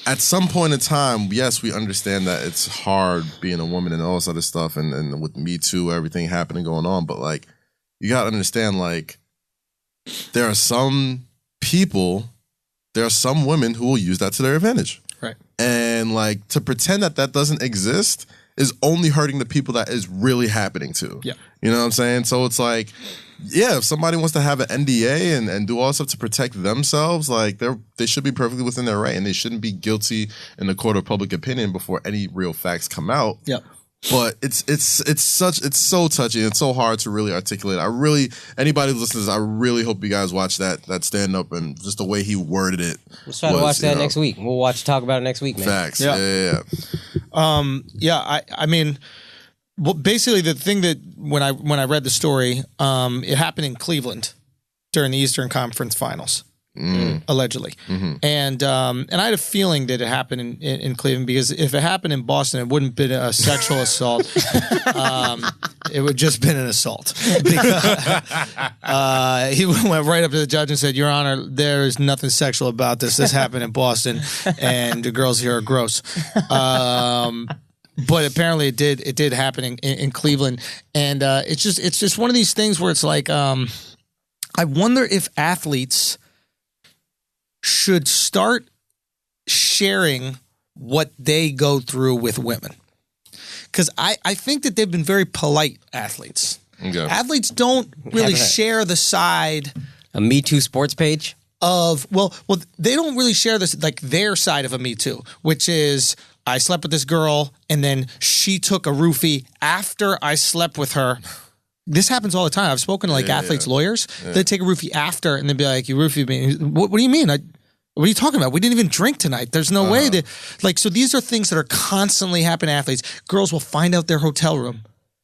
At some point in time, yes, we understand that it's hard being a woman and all this other stuff, and with Me Too, everything happening going on. But like, you gotta understand, like, there are some women who will use that to their advantage, right? And like to pretend that doesn't exist is only hurting the people that is really happening to. Yeah, you know what I'm saying? So it's like. Yeah, if somebody wants to have an NDA and do all stuff to protect themselves, like they should be perfectly within their right, and they shouldn't be guilty in the court of public opinion before any real facts come out. Yeah. But it's so touchy and it's so hard to really articulate. Anybody who listens, I really hope you guys watch that stand up and just the way he worded it. Let's try to watch that next week. We'll talk about it next week, man. Facts. Yeah. I mean. Well, basically, the thing that when I read the story, it happened in Cleveland during the Eastern Conference Finals, allegedly, and I had a feeling that it happened in Cleveland because if it happened in Boston, it wouldn't have been a sexual assault. It would just been an assault. Because, he went right up to the judge and said, "Your Honor, there is nothing sexual about this. This happened in Boston, and the girls here are gross." But apparently it did happen in Cleveland, and it's just one of these things where it's like I wonder if athletes should start sharing what they go through with women, because I think that they've been very polite athletes. Okay. Athletes don't really share the side. A Me Too sports page of they don't really share this like their side of a Me Too, which is. I slept with this girl, and then she took a roofie after I slept with her. This happens all the time. I've spoken to athletes' lawyers. They take a roofie after, and they'd be like, "You roofied me." What do you mean? What are you talking about? We didn't even drink tonight. There's no way that. So these are things that are constantly happening to athletes. Girls will find out their hotel room,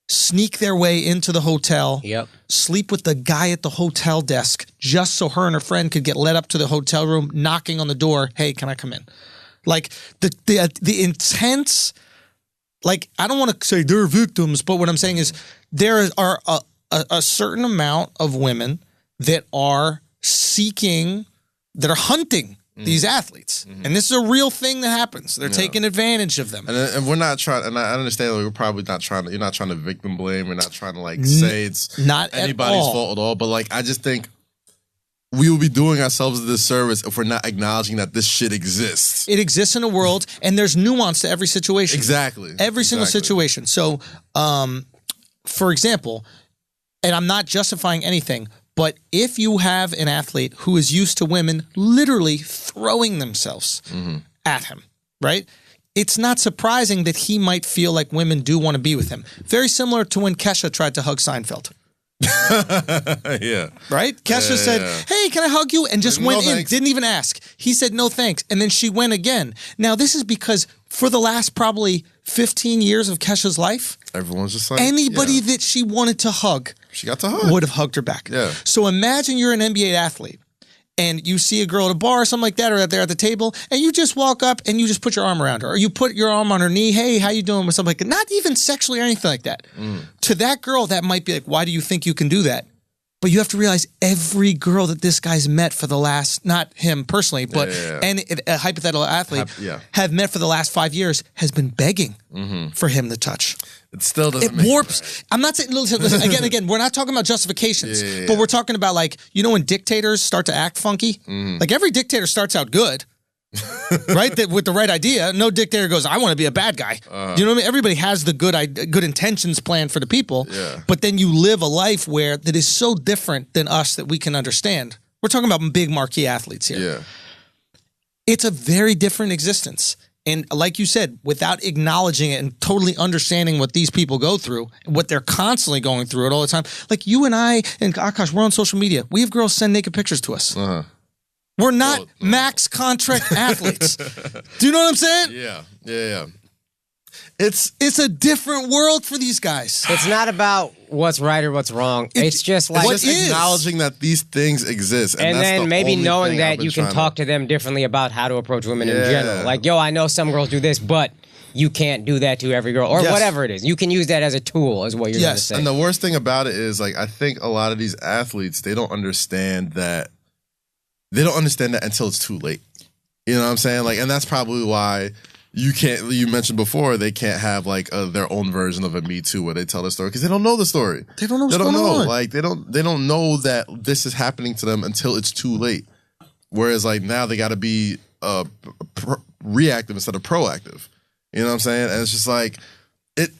sneak their way into the hotel, sleep with the guy at the hotel desk, just so her and her friend could get led up to the hotel room, knocking on the door. Hey, can I come in? Like the intense, like I don't want to say they're victims, but what I'm saying is there are a certain amount of women that are hunting these athletes, and this is a real thing that happens. They're taking advantage of them, and we're not trying. And I understand we're probably not trying to. You're not trying to victim blame. We're not trying to say it's not anybody's fault at all. But like I just think. we will be doing ourselves a disservice if we're not acknowledging that this shit exists. It exists in the world, and there's nuance to every situation. Exactly. Every single situation. So, for example, and I'm not justifying anything, but if you have an athlete who is used to women literally throwing themselves at him, right? It's not surprising that he might feel like women do want to be with him. Very similar to when Kesha tried to hug Seinfeld. Yeah. Right? Kesha said, hey, can I hug you? And just went in, thanks. didn't even ask. He said, no thanks. And then she went again. Now, this is because for the last probably 15 years of Kesha's life, everyone's just like, anybody that she wanted to hug, she got to hug, would have hugged her back. Yeah. So imagine you're an NBA athlete and you see a girl at a bar or something like that, or they're at the table, and you just walk up and you just put your arm around her, or you put your arm on her knee, hey, how you doing, or something like that. Not even sexually or anything like that. To that girl, that might be like, why do you think you can do that? But you have to realize every girl that this guy's met for the last, not him personally, but and a hypothetical athlete have met for the last 5 years has been begging for him to touch. It still doesn't make warps. sense. I'm not saying, listen, again, we're not talking about justifications, but we're talking about, like, you know when dictators start to act funky? Like, every dictator starts out good. Right? With the right idea. No dictator goes, I want to be a bad guy. You know what I mean? Everybody has the good intentions planned for the people, but then you live a life where that is so different than us that we can understand. We're talking about big marquee athletes here. Yeah. It's a very different existence. And like you said, without acknowledging it and totally understanding what these people go through, what they're constantly going through it all the time. Like you and I and Akaash, we're on social media. We have girls send naked pictures to us. We're not max contract athletes. Do you know what I'm saying? Yeah. It's a different world for these guys. It's not about what's right or what's wrong. It's just like acknowledging that these things exist, and then maybe knowing that you can talk to them differently about how to approach women in general. Like, yo, I know some girls do this, but you can't do that to every girl, or whatever it is. You can use that as a tool, is what you're going to say. And the worst thing about it is, like, I think a lot of these athletes, they don't understand that. They don't understand that until it's too late. You know what I'm saying? Like, and that's probably why you mentioned before, they can't have like their own version of a Me Too where they tell the story because they don't know the story. They don't know what's going on. Like, they don't know that this is happening to them until it's too late. Whereas like now they got to be reactive instead of proactive. You know what I'm saying? And it's just like it.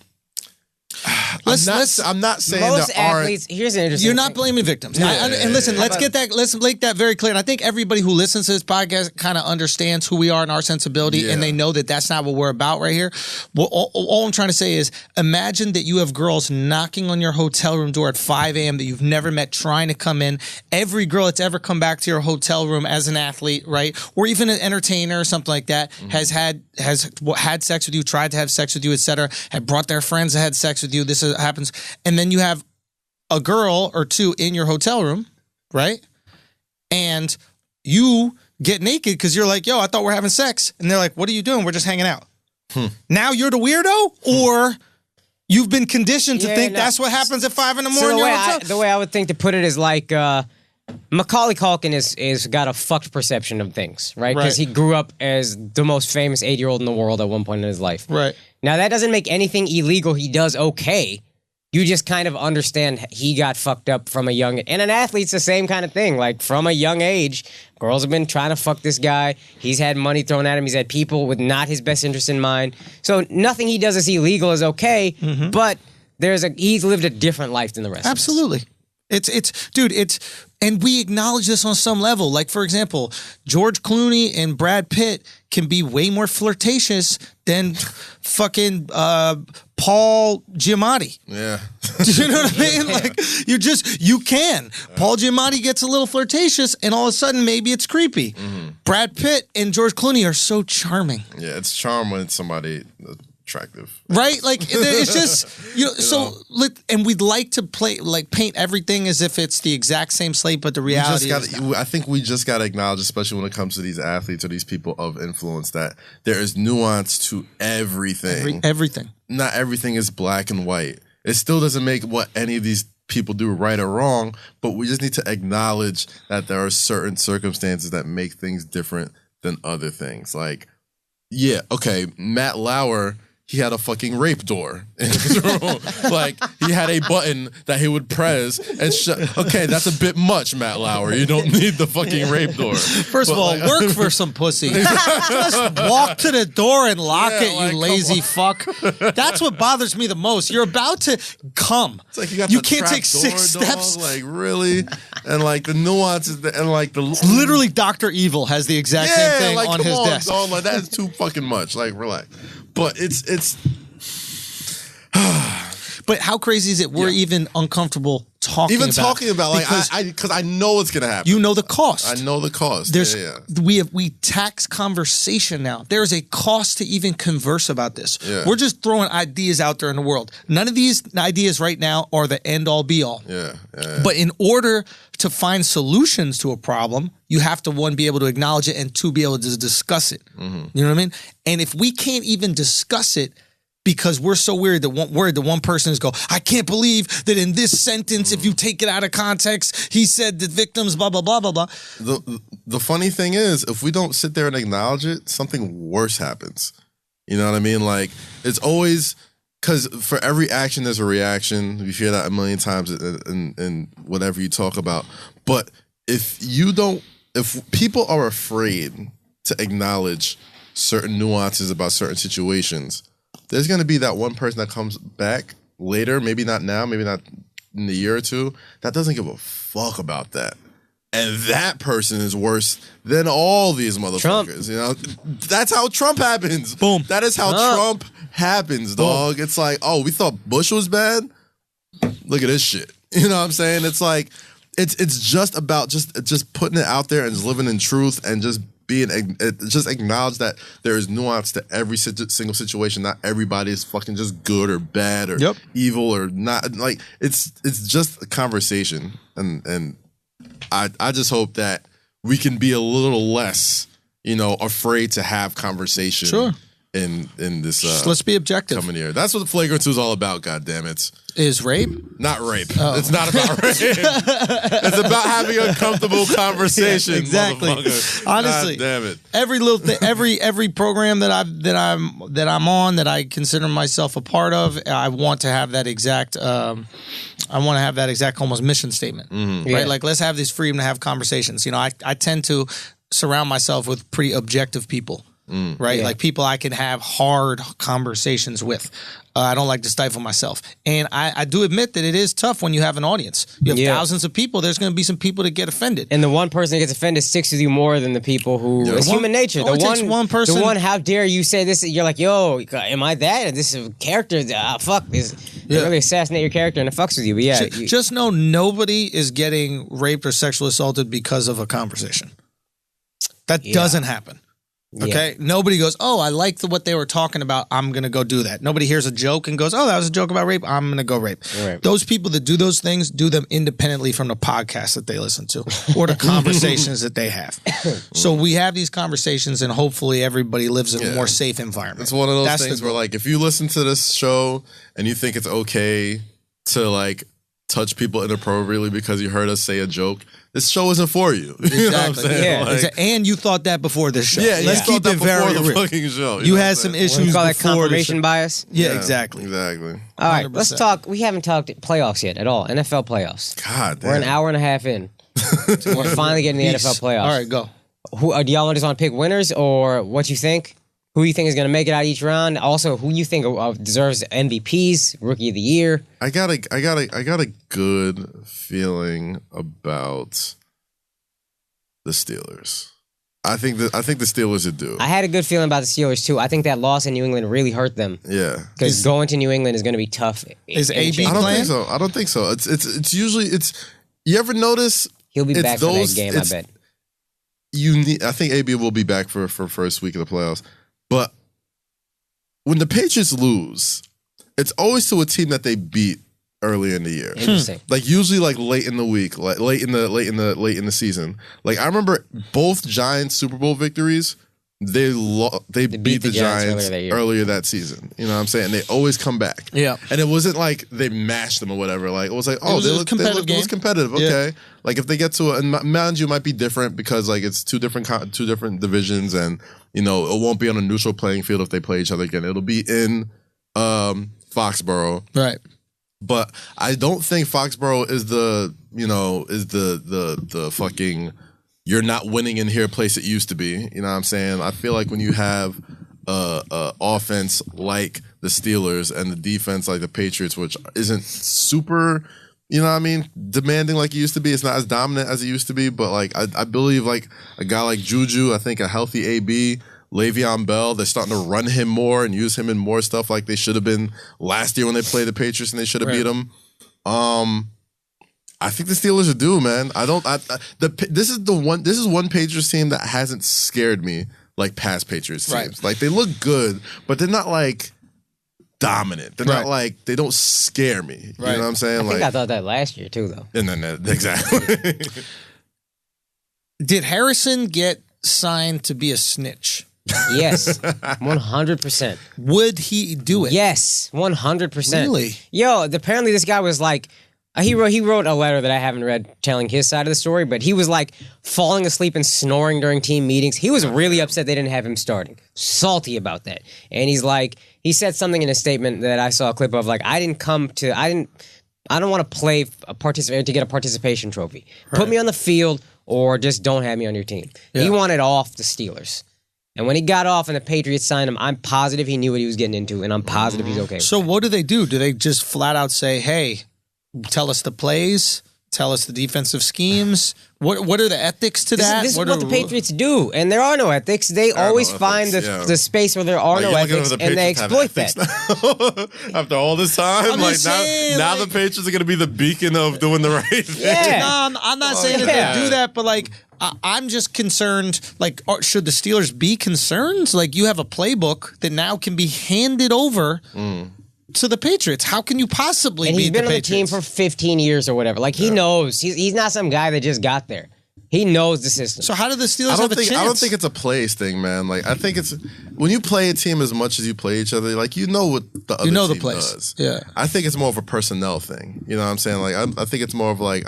I'm not saying most there aren't. Athletes, here's an interesting You're not thing. blaming victims. And listen, let's make that very clear. And I think everybody who listens to this podcast kind of understands who we are and our sensibility, and they know that that's not what we're about right here. Well, all I'm trying to say is, imagine that you have girls knocking on your hotel room door at 5 a.m. that you've never met, trying to come in. Every girl that's ever come back to your hotel room as an athlete, right, or even an entertainer or something like that, has had sex with you, tried to have sex with you, etc., had brought their friends that had sex with you. This happens. And then you have a girl or two in your hotel room, right? And you get naked because you're like, yo, I thought we're having sex. And they're like, what are you doing? We're just hanging out. Now you're the weirdo? Or you've been conditioned to think that's what happens at 5 in the morning? The way I would think to put it is like Macaulay Culkin is got a fucked perception of things, right? Because he grew up as the most famous 8-year-old in the world at one point in his life. Right. Now, that doesn't make anything illegal he does okay. You just kind of understand he got fucked up from a young... And an athlete's the same kind of thing. Like, from a young age, girls have been trying to fuck this guy. He's had money thrown at him. He's had people with not his best interest in mind. So nothing he does is illegal is okay, but he's lived a different life than the rest Absolutely. of us. And we acknowledge this on some level. Like, for example, George Clooney and Brad Pitt can be way more flirtatious than fucking Paul Giamatti. Yeah. Do you know what I mean? Like, you can. Paul Giamatti gets a little flirtatious, and all of a sudden, maybe it's creepy. Brad Pitt and George Clooney are so charming. Yeah, it's charm when it's somebody attractive, right? Like, it's just and we'd like to paint everything as if it's the exact same slate, but the reality I think we just got to acknowledge, especially when it comes to these athletes or these people of influence, that there is nuance to everything. Everything. Not everything is black and white. It still doesn't make what any of these people do right or wrong, but we just need to acknowledge that there are certain circumstances that make things different than other things. Like, yeah, okay, Matt Lauer, he had a fucking rape door in his room. Like, he had a button that he would press and okay, that's a bit much, Matt Lauer. You don't need the fucking rape door. First of all, work for some pussy. Just walk to the door and lock it, like, you lazy fuck. That's what bothers me the most. You're about to come. It's like you can't take 6 steps. Like, really? And like the nuances and like the literally Dr. Evil has the exact same thing like, on his desk. Dog, like, that's too fucking much. Like, relax. But it's but how crazy is it? We're even uncomfortable talking about like, because I know what's gonna happen. You know the cost. I know the cost. There's we tax conversation now. There is a cost to even converse about this. Yeah. We're just throwing ideas out there in the world. None of these ideas right now are the end all be all. Yeah. But in order to find solutions to a problem, you have to, one, be able to acknowledge it, and two, be able to discuss it. Mm-hmm. You know what I mean? And if we can't even discuss it because we're so worried that one person is I can't believe that in this sentence, if you take it out of context, he said the victims, blah, blah, blah, blah, blah. The funny thing is, if we don't sit there and acknowledge it, something worse happens. You know what I mean? Like, it's always... Because for every action, there's a reaction. You hear that a million times in whatever you talk about. But if people are afraid to acknowledge certain nuances about certain situations, there's going to be that one person that comes back later, maybe not now, maybe not in a year or two, that doesn't give a fuck about that. And that person is worse than all these motherfuckers. Trump. You know, that's how Trump happens. Boom. That is how Trump happens, dog. Boom. It's like, oh, we thought Bush was bad. Look at this shit. You know what I'm saying? It's like, it's just about just putting it out there and just living in truth and just just acknowledge that there is nuance to every single situation. Not everybody is fucking just good or bad or evil or not. Like, it's just a conversation, and I just hope that we can be a little less, afraid to have conversation. Sure. In this let's be objective coming year. That's what Flagrant 2 is all about, goddammit. Is rape? Not rape. Oh. It's not about rape. It's about having a comfortable conversation. Yeah, exactly. Honestly, God damn it. Every little thing, every program that I'm on, that I consider myself a part of, I want to have that exact almost mission statement. Mm-hmm. Right? Yeah. Like, let's have this freedom to have conversations. I tend to surround myself with pretty objective people. Right? Yeah. Like, people I can have hard conversations with. I don't like to stifle myself. And I do admit that it is tough when you have an audience. You have thousands of people. There's going to be some people that get offended. And the one person that gets offended sticks with you more than the people who... It's human nature. One person. The one, how dare you say this? You're like, yo, am I that? This is a character. Fuck. They really assassinate your character and it fucks with you. But just know nobody is getting raped or sexually assaulted because of a conversation. That doesn't happen. Okay, nobody goes, oh, I like what they were talking about, I'm going to go do that. Nobody hears a joke and goes, oh, that was a joke about rape, I'm going to go rape. Right. Those people that do those things do them independently from the podcasts that they listen to or the conversations that they have. So we have these conversations and hopefully everybody lives in a more safe environment. It's one of those things where, like, if you listen to this show and you think it's okay to, like, touch people inappropriately because you heard us say a joke, this show isn't for you. Exactly. You know what I'm saying? Like, and you thought that before this show. Yeah, let's keep it very real. Fucking show. You had some issues we call that before confirmation bias. Yeah, exactly. Exactly. All right, 100%. Let's talk. We haven't talked playoffs yet at all. NFL playoffs. God damn. We're an hour and a half in. We're finally getting the NFL playoffs. All right, go. Do y'all just want to pick winners or what you think? Who you think is going to make it out each round? Also, who you think deserves MVPs, Rookie of the Year? I got a good feeling about the Steelers. I think the Steelers would do. I had a good feeling about the Steelers too. I think that loss in New England really hurt them. Yeah, because going to New England is going to be tough. Is AB I playing? I don't think so. It's usually. You ever notice? He'll be back for that game. I bet. I think AB will be back for first week of the playoffs. But when the Patriots lose, it's always to a team that they beat early in the year. Interesting. Like, usually, like, late in the week, like late in the season. Like, I remember both Giants Super Bowl victories. They beat the Giants earlier that season. You know what I'm saying? They always come back. Yeah. And it wasn't like they mashed them or whatever. Like, it was like, oh, it was competitive. Okay. Yeah. Like, if they get to and mind you, it might be different because, like, it's two different divisions, and it won't be on a neutral playing field if they play each other again. It'll be in Foxborough. Right. But I don't think Foxborough is the fucking you're not winning in here place it used to be. You know what I'm saying? I feel like when you have a offense like the Steelers and the defense like the Patriots, which isn't super, you know what I mean, demanding like it used to be. It's not as dominant as it used to be, but like I believe like a guy like Juju, I think a healthy AB, Le'Veon Bell, they're starting to run him more and use him in more stuff like they should have been last year when they played the Patriots and they should have beat them. I think the Steelers are due, man. This is one Patriots team that hasn't scared me like past Patriots teams. Right. Like they look good, but they're not like dominant. They're not like, they don't scare me. You know what I'm saying? I think I thought that last year too, though. And then exactly. Did Harrison get signed to be a snitch? Yes, 100%. Would he do it? Yes, 100%. Really? Yo, apparently this guy was like, he wrote a letter that I haven't read telling his side of the story, but he was like falling asleep and snoring during team meetings. He was really upset they didn't have him starting. Salty about that. And he's like, he said something in a statement that I saw a clip of, like, I don't want to play to get a participation trophy. Right. Put me on the field or just don't have me on your team. Yeah. He wanted off the Steelers. And when he got off and the Patriots signed him, I'm positive he knew what he was getting into, and I'm positive he's okay with So that. what do they do? Do they just flat out say, hey, tell us the plays, tell us the defensive schemes? What are the ethics to that? This is what the Patriots do, and there are no ethics. They always find the space where there are no ethics, and they exploit that. After all this time, now the Patriots are going to be the beacon of doing the right thing. Yeah. No, I'm not saying that they do that, but like, I'm just concerned, like, should the Steelers be concerned? Like, you have a playbook that now can be handed over to the Patriots. How can you possibly beat the Patriots? And he's been on the team for 15 years or whatever. Like, he knows. He's not some guy that just got there. He knows the system. So how do the Steelers have a chance? I don't think it's a plays thing, man. Like, I think it's when you play a team as much as you play each other, like, you know what the other team does. Yeah. I think it's more of a personnel thing. You know what I'm saying? Like, I think it's more of like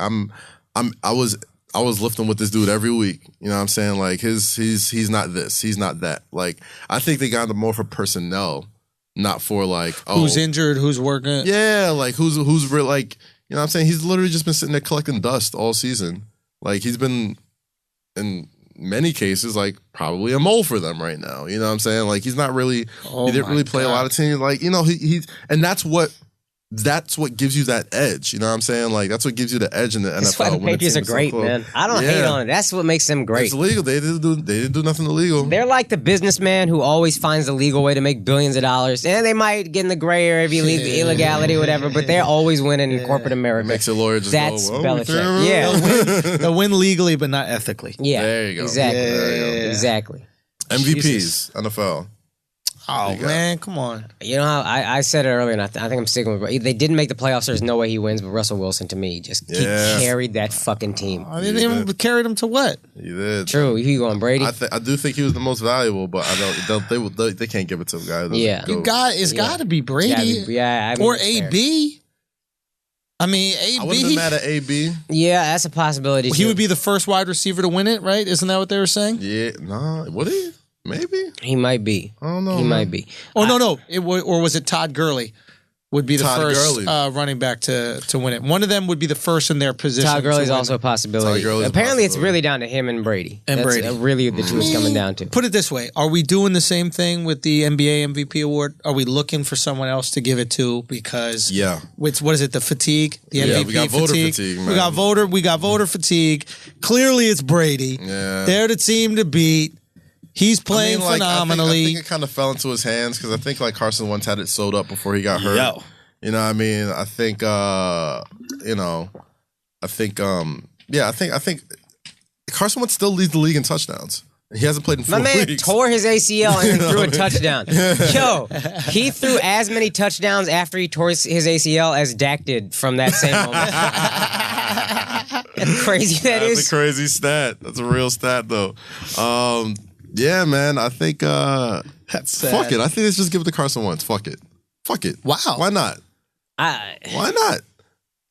I was lifting with this dude every week. You know what I'm saying? Like he's not this, he's not that. Like I think they got him more for personnel, not for like who's injured, who's working. Yeah, like who's real. Like you know what I'm saying? He's literally just been sitting there collecting dust all season. Like he's been in many cases like probably a mole for them right now. You know what I'm saying? Like he's not really. He didn't really play a lot of teams. Like you know he's and that's what gives you that edge. You know what I'm saying? Like, that's what gives you the edge in the NFL. That's why the Patriots are great, man. I don't hate on it. That's what makes them great. It's legal. They didn't do nothing illegal. They're like the businessman who always finds the legal way to make billions of dollars. And they might get in the gray area of illegality or whatever, but they're always winning in corporate America. Makes a lawyer just That's go, Belichick. Yeah. They'll win legally, but not ethically. Yeah. There you go. Exactly. Yeah. Exactly. MVPs, Jesus. NFL. Oh, man, come on. You know how I said it earlier, and I think I'm sticking with it. They didn't make the playoffs. There's no way he wins, but Russell Wilson, to me, just carried that fucking team. I didn't even carry them to what? He did. True. You going Brady? I do think he was the most valuable, but they can't give it to a guy. It's got to be Brady. I mean, or AB. I mean, AB. I wouldn't be mad at AB. Yeah, that's a possibility. He would be the first wide receiver to win it, right? Isn't that what they were saying? Yeah, nah. Would he? Maybe. He might be. I don't know. He might be. Oh, no. Or was it Todd Gurley would be the first running back to win it? One of them would be the first in their position. Todd Gurley's also a possibility. Apparently, it's really down to him and Brady. That's really the two it's coming down to. Put it this way. Are we doing the same thing with the NBA MVP award? Are we looking for someone else to give it to? Because what is it, the fatigue? The MVP we got voter fatigue, man. We got voter fatigue. Clearly, it's Brady. Yeah. They're the team to beat. He's playing phenomenally. I think it kind of fell into his hands because I think like Carson Wentz had it sewed up before he got hurt. Yo. You know what I mean? I think I think Carson Wentz still leads the league in touchdowns. He hasn't played in 4 weeks. My man tore his ACL and threw a touchdown. Yo, he threw as many touchdowns after he tore his ACL as Dak did from that same moment. How crazy that is. That's a crazy stat. That's a real stat, though. Yeah, man. I think that's sad. Fuck it. I think let's just give it to Carson Wentz. Fuck it. Wow. Why not? Why not?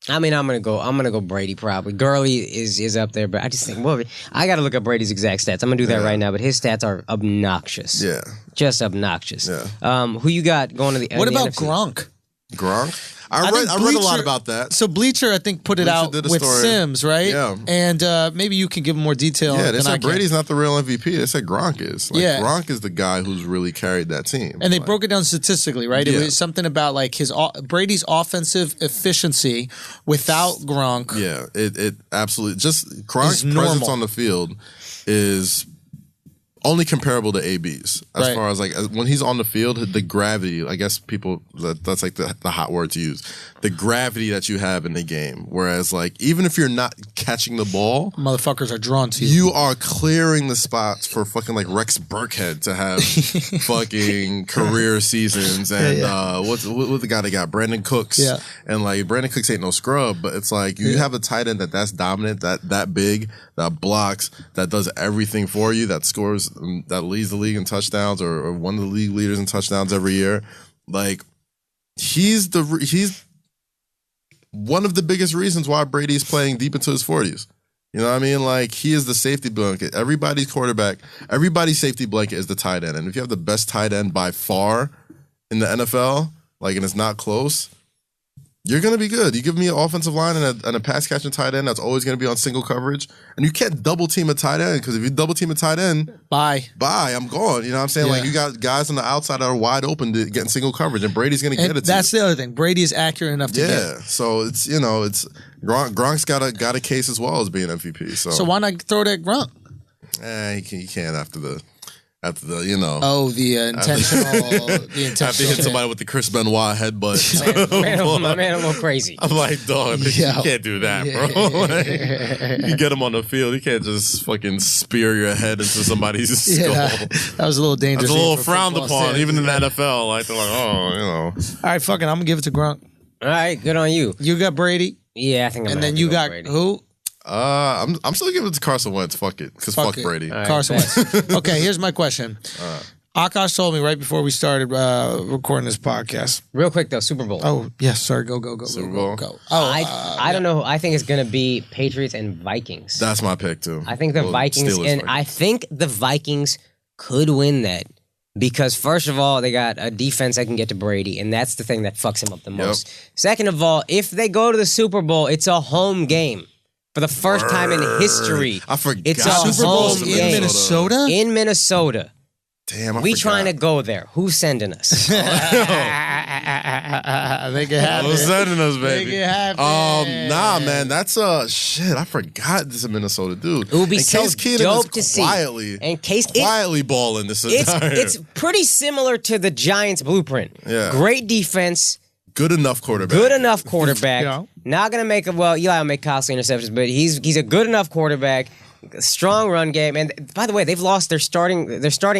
I mean, I'm gonna go Brady probably. Gurley is up there, but I just think, well, I got to look up Brady's exact stats. I'm gonna do that right now, but his stats are obnoxious. Yeah, just obnoxious. Yeah. Who you got going to the? What about NFC? Gronk? Gronk? I read a lot about that. So Bleacher, I think, put it out with Sims, right? Yeah. And maybe you can give him more detail. Yeah, they said Brady's not the real MVP. They said Gronk is. Gronk is the guy who's really carried that team. And they broke it down statistically, right? Yeah. It was something about like Brady's offensive efficiency without Gronk. Yeah, it absolutely just Gronk's presence on the field is only comparable to AB's as far as like when he's on the field, the gravity. I guess that's like the hot word to use. The gravity that you have in the game. Whereas like even if you're not catching the ball, motherfuckers are drawn to you. You are clearing the spots for fucking like Rex Burkhead to have fucking career seasons and what's the guy they got? Brandon Cooks. Yeah. And like Brandon Cooks ain't no scrub, but it's like you have a tight end that's dominant, that big, that blocks, that does everything for you, that scores, that leads the league in touchdowns or one of the league leaders in touchdowns every year. Like he's one of the biggest reasons why Brady's playing deep into his 40s. You know what I mean? Like he is the safety blanket. Everybody's quarterback, everybody's safety blanket is the tight end. And if you have the best tight end by far in the NFL, like and it's not close, you're going to be good. You give me an offensive line and a pass catching tight end that's always going to be on single coverage. And you can't double team a tight end because if you double team a tight end, bye, I'm gone. You know what I'm saying? Yeah. Like you got guys on the outside that are wide open to getting single coverage and Brady's going to get it to that's you. the other thing. Brady is accurate enough to get. Yeah. So it's, it's Gronk's got a case as well as being MVP. So why not throw that Gronk? He can't after the the intentional after hit somebody with the Chris Benoit headbutt. My man a little crazy. I'm like, dog, you can't do that, bro. Like, you get him on the field, you can't just fucking spear your head into somebody's skull. That was a little dangerous. That's a little frowned upon, even in the NFL. Like they're like, All right, fucking, I'm gonna give it to Gronk. All right, good on you. You got Brady. Yeah, I think. And then you got Brady. who? I'm still giving it to Carson Wentz. Fuck it, because fuck Brady. Right, Carson Wentz. Okay, here's my question. Akaash told me right before we started recording this podcast. Real quick though, Super Bowl. Oh yes, sorry. Go. Super Bowl. Go. I don't know. I think it's gonna be Patriots and Vikings. That's my pick too. I think the Vikings, and I think the Vikings could win that. Because first of all, they got a defense that can get to Brady, and that's the thing that fucks him up the most. Second of all, if they go to the Super Bowl, it's a home game. For the first time in history. I forgot. It's a Super Bowl home in game. Minnesota? In Minnesota. Damn, we trying to go there. Who's sending us? Make it happen. Who's sending us, baby? Make it happen. Nah, man, that's shit. I forgot this is Minnesota, dude. It would be so dope to see. Quietly balling this entire. It's pretty similar to the Giants' blueprint. Yeah. Great defense. Good enough quarterback. Yeah. Not gonna make Eli will make costly interceptions, but he's a good enough quarterback. Strong run game, and by the way, they've lost their starting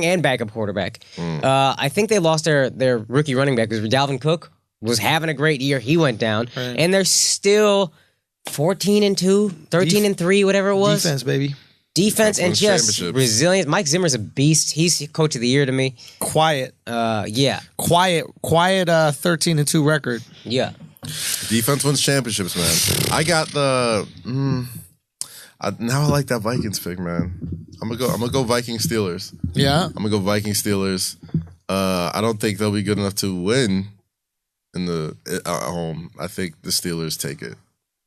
and backup quarterback. I think they lost their rookie running back because Dalvin Cook was having a great year. He went down, and they're still 14-2, 13-3, whatever it was. Defense, baby. Defense and just resilience. Mike Zimmer's a beast. He's coach of the year to me. Quiet. Yeah. Quiet 13-2 record. Yeah. Defense wins championships, man. I got the. Now I like that Vikings pick, man. I'm gonna go Vikings Steelers. Yeah. I'm gonna go Vikings Steelers. I don't think they'll be good enough to win at home. I think the Steelers take it.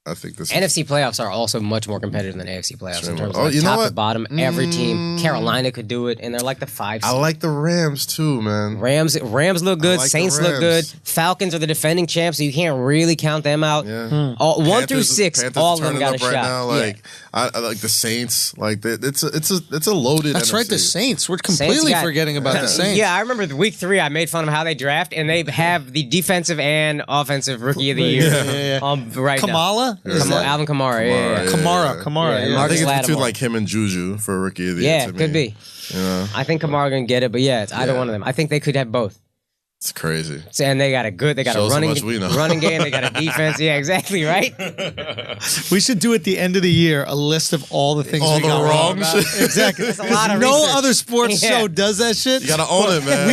I think this NFC playoffs are also much more competitive than AFC playoffs in terms of you know top what? to bottom. Every team, Carolina could do it, and they're like the 5 seed. I like the Rams too, man. Rams look good. like Saints the look good. Rams. Falcons are the defending champs, so you can't really count them out. Yeah. 1 through 6, Panthers all of them got a shot. Now. Like I like the Saints. Like it's a loaded. That's NFC. right. The Saints. We're completely forgetting about the Saints. Yeah, I remember week 3. I made fun of how they draft, and they have the defensive and offensive rookie of the year. Right Kamala? now. Alvin Kamara. Yeah. Kamara. I think it's Lattimore. between like him and Juju for rookie of the year. Yeah, could be. Yeah. I think Kamara gonna get it, but it's either one of them. I think they could have both. It's crazy. And they got a Shows running game. They got a defense. Yeah, exactly, right? We should do at the end of the year a list of all the things we got wrong. Exactly. That's a lot of no research. other sports show does that shit. You gotta own it, man.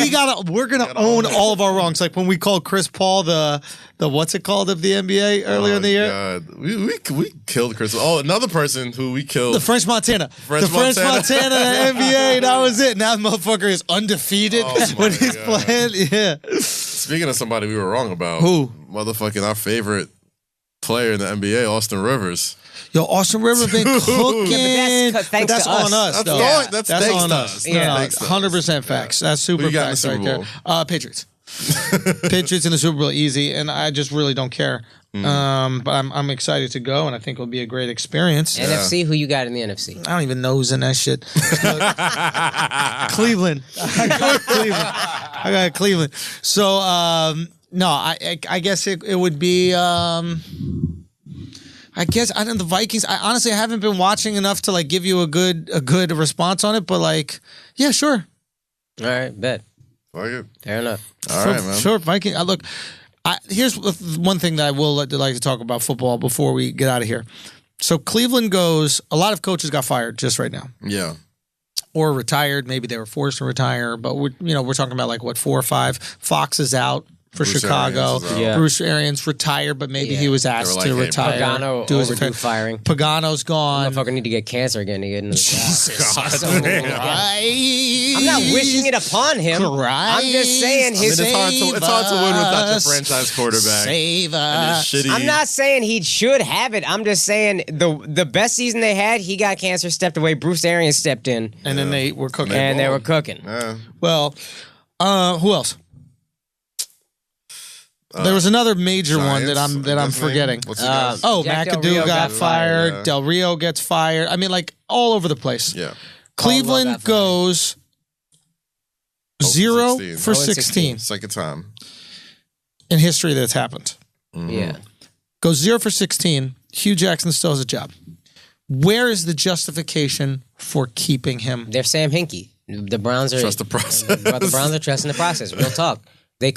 We're gonna own all of our wrongs. Like when we called Chris Paul the what's it called of the NBA earlier in the year? God. We killed Chris. Oh, another person who we killed. The French Montana. French Montana of the NBA. That was it. Now the motherfucker is undefeated when he's playing. Yeah. Speaking of somebody we were wrong about. Who? Motherfucking our favorite player in the NBA, Austin Rivers. Yo, Austin Rivers been cooking. Yeah, but that's on us, though. That's thanks on to us. us. Yeah, 100% facts. That's super facts right there. Patriots. Patriots in the Super Bowl, easy, and I just really don't care. But I'm excited to go, and I think it'll be a great experience. NFC, who you got in the NFC? I don't even know who's in that shit. Cleveland. I got Cleveland. So, no, I guess it would be... I guess I don't. The Vikings. I honestly haven't been watching enough to like give you a good response on it. But like, yeah, sure. All right, bet. Fuck it. Fair enough. All right, man. Sure, Viking. Look, here's one thing that I will like to talk about football before we get out of here. So Cleveland goes. A lot of coaches got fired just right now. Yeah. Or retired. Maybe they were forced to retire. But we're talking about like what 4 or 5. Fox is out. For Bruce Chicago, Bruce Arians retired, but maybe he was asked to retire. Pagano overdue firing. Pagano's gone. Motherfucker need to get cancer again to get into the Jesus job. I'm not wishing it upon him. I'm just saying his. It's hard to win without your franchise quarterback. Save us. I'm not saying he should have it. I'm just saying the best season they had, he got cancer, stepped away. Bruce Arians stepped in, and then they were cooking. And they were cooking. Yeah. Well, who else? There was another major one that I'm forgetting. McAdoo got fired. Yeah. Del Rio gets fired. I mean, like all over the place. Yeah. Cleveland goes 0 for 16. Second time in history that's happened. Mm-hmm. Yeah. Goes 0 for 16. Hugh Jackson still has a job. Where is the justification for keeping him? They're Sam Hinkie. The Browns are trust the process. The Browns are trusting the process. Real talk. They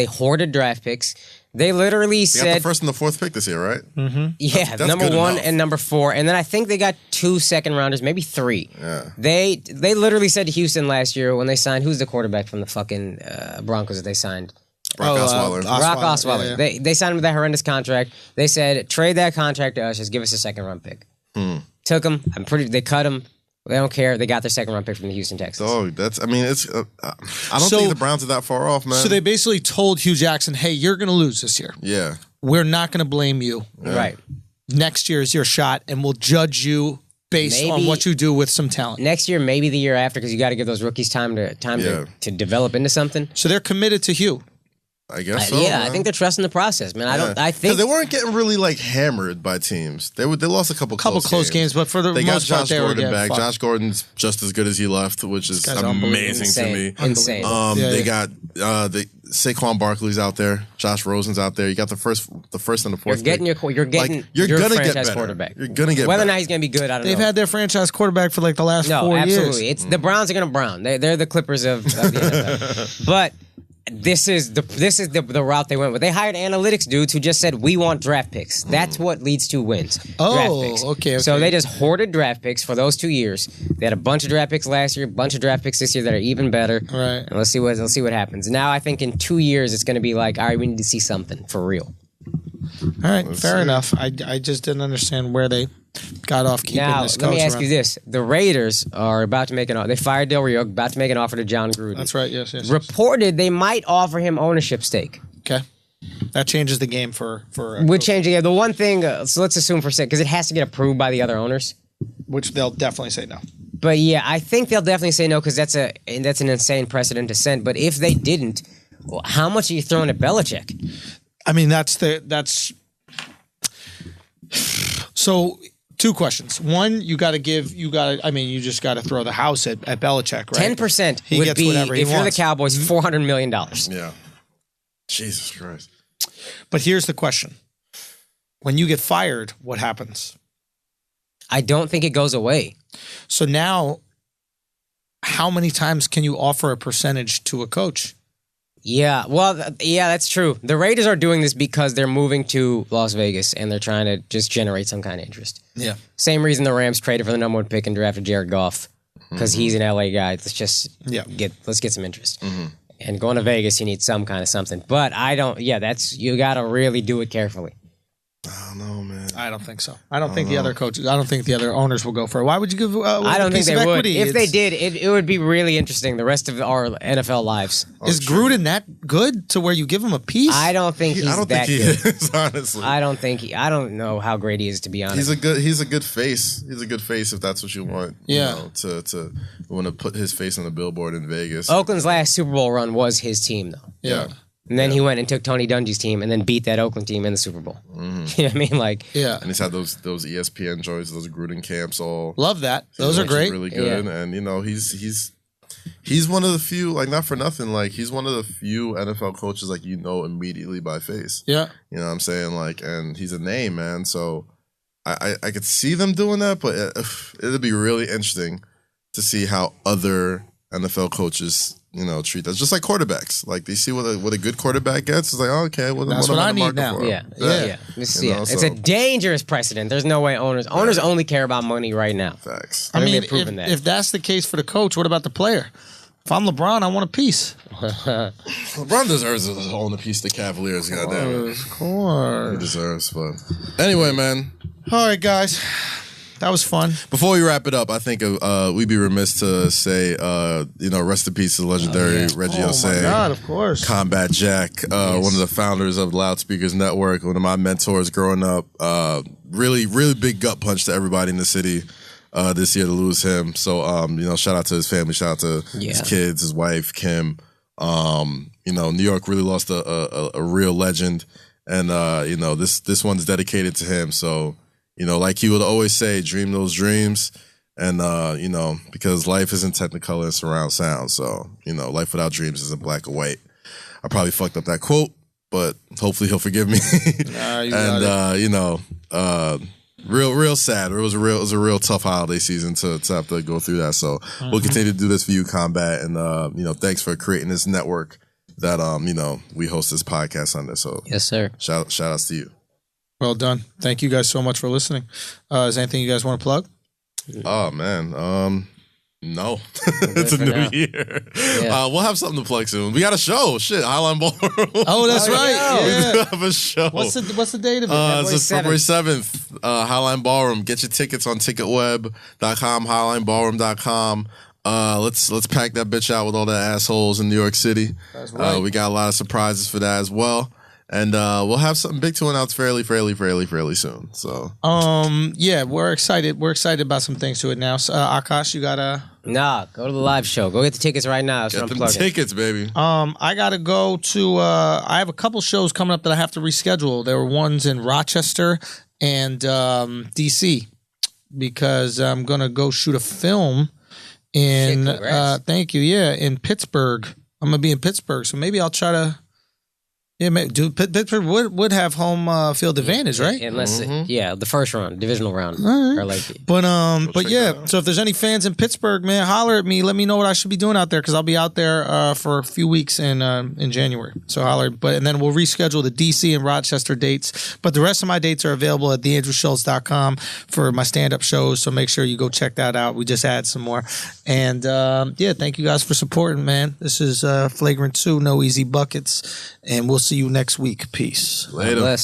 hoarded draft picks. They literally said... They got the first and the fourth pick this year, right? Mm-hmm. Yeah, that's number 1 and number 4. And then I think they got 2 second-rounders, maybe 3. Yeah. They literally said to Houston last year when they signed... Who's the quarterback from the fucking Broncos that they signed? Brock Osweiler. Brock Osweiler. Yeah. They signed him with that horrendous contract. They said, trade that contract to us, just give us a second-round pick. Took him. They cut him. They don't care. They got their second-round pick from the Houston Texans. Oh, I don't think the Browns are that far off, man. So they basically told Hugh Jackson, hey, you're going to lose this year. Yeah. We're not going to blame you. Yeah. Right. Next year is your shot, and we'll judge you based on what you do with some talent. Next year, maybe the year after, because you got to give those rookies time to develop into something. So they're committed to Hugh. I guess so. Yeah, man. I think they're trusting the process, man. I think because they weren't getting really like hammered by teams. They lost a couple close games, but for the most part, they got Josh Gordon back. Josh Gordon's just as good as he left, which is amazing to me. Insane. They got Saquon Barkley's out there. Josh Rosen's out there. You got the first and the fourth. You're getting your gonna franchise get better. Quarterback. You're gonna get whether better. or not he's gonna be good. I don't know. They've had their franchise quarterback for like the last 4 years. Absolutely. It's the Browns are gonna brown. They're the Clippers of the NFL. But this is the route they went with. They hired analytics dudes who just said, we want draft picks. That's what leads to wins. Draft picks. Okay. So they just hoarded draft picks for those 2 years. They had a bunch of draft picks last year, a bunch of draft picks this year that are even better. Right. And let's see what happens. Now I think in 2 years it's going to be like, all right, we need to see something for real. All right, fair enough. I just didn't understand where they got off keeping this coach Now, let me ask around. you this. The Raiders are about to make an offer. They fired Del Rio, about to make an offer to Jon Gruden. That's right, yes. Reported they might offer him ownership stake. Okay. That changes the game for Would change the game. The one thing, so let's assume for a second, because it has to get approved by the other owners. Which they'll definitely say no. But yeah, I think they'll definitely say no because that's an insane precedent to set. But if they didn't, well, how much are you throwing at Belichick? I mean, so 2 questions. One, you just got to throw the house at Belichick, right? 10% he would gets be, whatever he if you're wants. the Cowboys, $400 million. Yeah. Jesus Christ. But here's the question. When you get fired, what happens? I don't think it goes away. So now, how many times can you offer a percentage to a coach? Yeah, well, that's true. The Raiders are doing this because they're moving to Las Vegas and they're trying to just generate some kind of interest. Yeah. Same reason the Rams traded for the number 1 pick and drafted Jared Goff because he's an LA guy. Let's just get some interest. And going to Vegas, you need some kind of something. But I don't. Yeah, you got to really do it carefully. I don't know, man. I don't think so. I don't think the other coaches. I don't think the other owners will go for it. Why would you give? I don't think they would. If they did, it would be really interesting. The rest of our NFL lives. Is Gruden that good to where you give him a piece? I don't think he's that good. Is, honestly. I don't know how great he is, to be honest. He's a good face. He's a good face if that's what you want. Yeah. You know, to want to put his face on the billboard in Vegas. Oakland's last Super Bowl run was his team, though. Yeah. And then he went and took Tony Dungy's team and then beat that Oakland team in the Super Bowl. Mm-hmm. You know what I mean? Like, yeah. And he's had those ESPN joints, those Gruden camps all. Love that. Those are great. Really good. Yeah. And, you know, he's one of the few, like, not for nothing, like, he's one of the few NFL coaches, like, you know immediately by face. Yeah. You know what I'm saying? Like, and he's a name, man. So I could see them doing that, but it'd be really interesting to see how other NFL coaches, you know, treat that. Just like quarterbacks. Like, they see what a good quarterback gets. It's like, oh, okay, well, that's what I need now. Yeah. It's a dangerous precedent. There's no way owners only care about money right now. Facts. I mean, if that's the case for the coach, what about the player? If I'm LeBron, I want a piece. LeBron deserves to own a piece of the Cavaliers. Goddamn, of course, he deserves. But anyway, man. All right, guys. That was fun. Before we wrap it up, I think we'd be remiss to say, you know, rest in peace to the legendary Reggie Osei. Oh, my God, of course. Combat Jack, one of the founders of Loudspeakers Network, one of my mentors growing up. Really, really big gut punch to everybody in the city this year to lose him. So, you know, shout out to his family, shout out to his kids, his wife, Kim. You know, New York really lost a real legend. And, you know, this one's dedicated to him. So, you know, like he would always say, dream those dreams. And, you know, because life isn't Technicolor and surround sound. So, you know, life without dreams isn't black or white. I probably fucked up that quote, but hopefully he'll forgive me. You know, real sad. It was a real tough holiday season to have to go through that. So we'll continue to do this for you, Combat. And, you know, thanks for creating this network that, you know, we host this podcast under. So yes, sir. Shout outs to you. Well done. Thank you guys so much for listening. Is there anything you guys want to plug? Oh, man. No. It's a new year. Yeah. We'll have something to plug soon. We got a show. Shit, Highline Ballroom. Oh, that's right. Yeah. We do have a show. What's the date of it? It's February 7th. Highline Ballroom. Get your tickets on ticketweb.com, highlineballroom.com. Let's pack that bitch out with all the assholes in New York City. That's right. We got a lot of surprises for that as well. And we'll have something big to announce fairly soon. So yeah, we're excited. We're excited about some things to announce. Akaash, you gotta go to the live show. Go get the tickets right now. Get them tickets, baby. I gotta go to I have a couple shows coming up that I have to reschedule. There were ones in Rochester and DC because I'm gonna go shoot a film in thank you, in Pittsburgh. I'm gonna be in Pittsburgh, so maybe I'll try to. Yeah, Pittsburgh would have home field advantage, right? Unless, the first round, divisional round. Right. Or like, but yeah. So if there's any fans in Pittsburgh, man, holler at me. Let me know what I should be doing out there because I'll be out there for a few weeks in January. So holler. And then we'll reschedule the DC and Rochester dates. But the rest of my dates are available at theandrewschultz.com for my stand-up shows. So make sure you go check that out. We just add some more. And thank you guys for supporting, man. This is Flagrant 2, No Easy Buckets, and we'll see you next week. Peace. Later.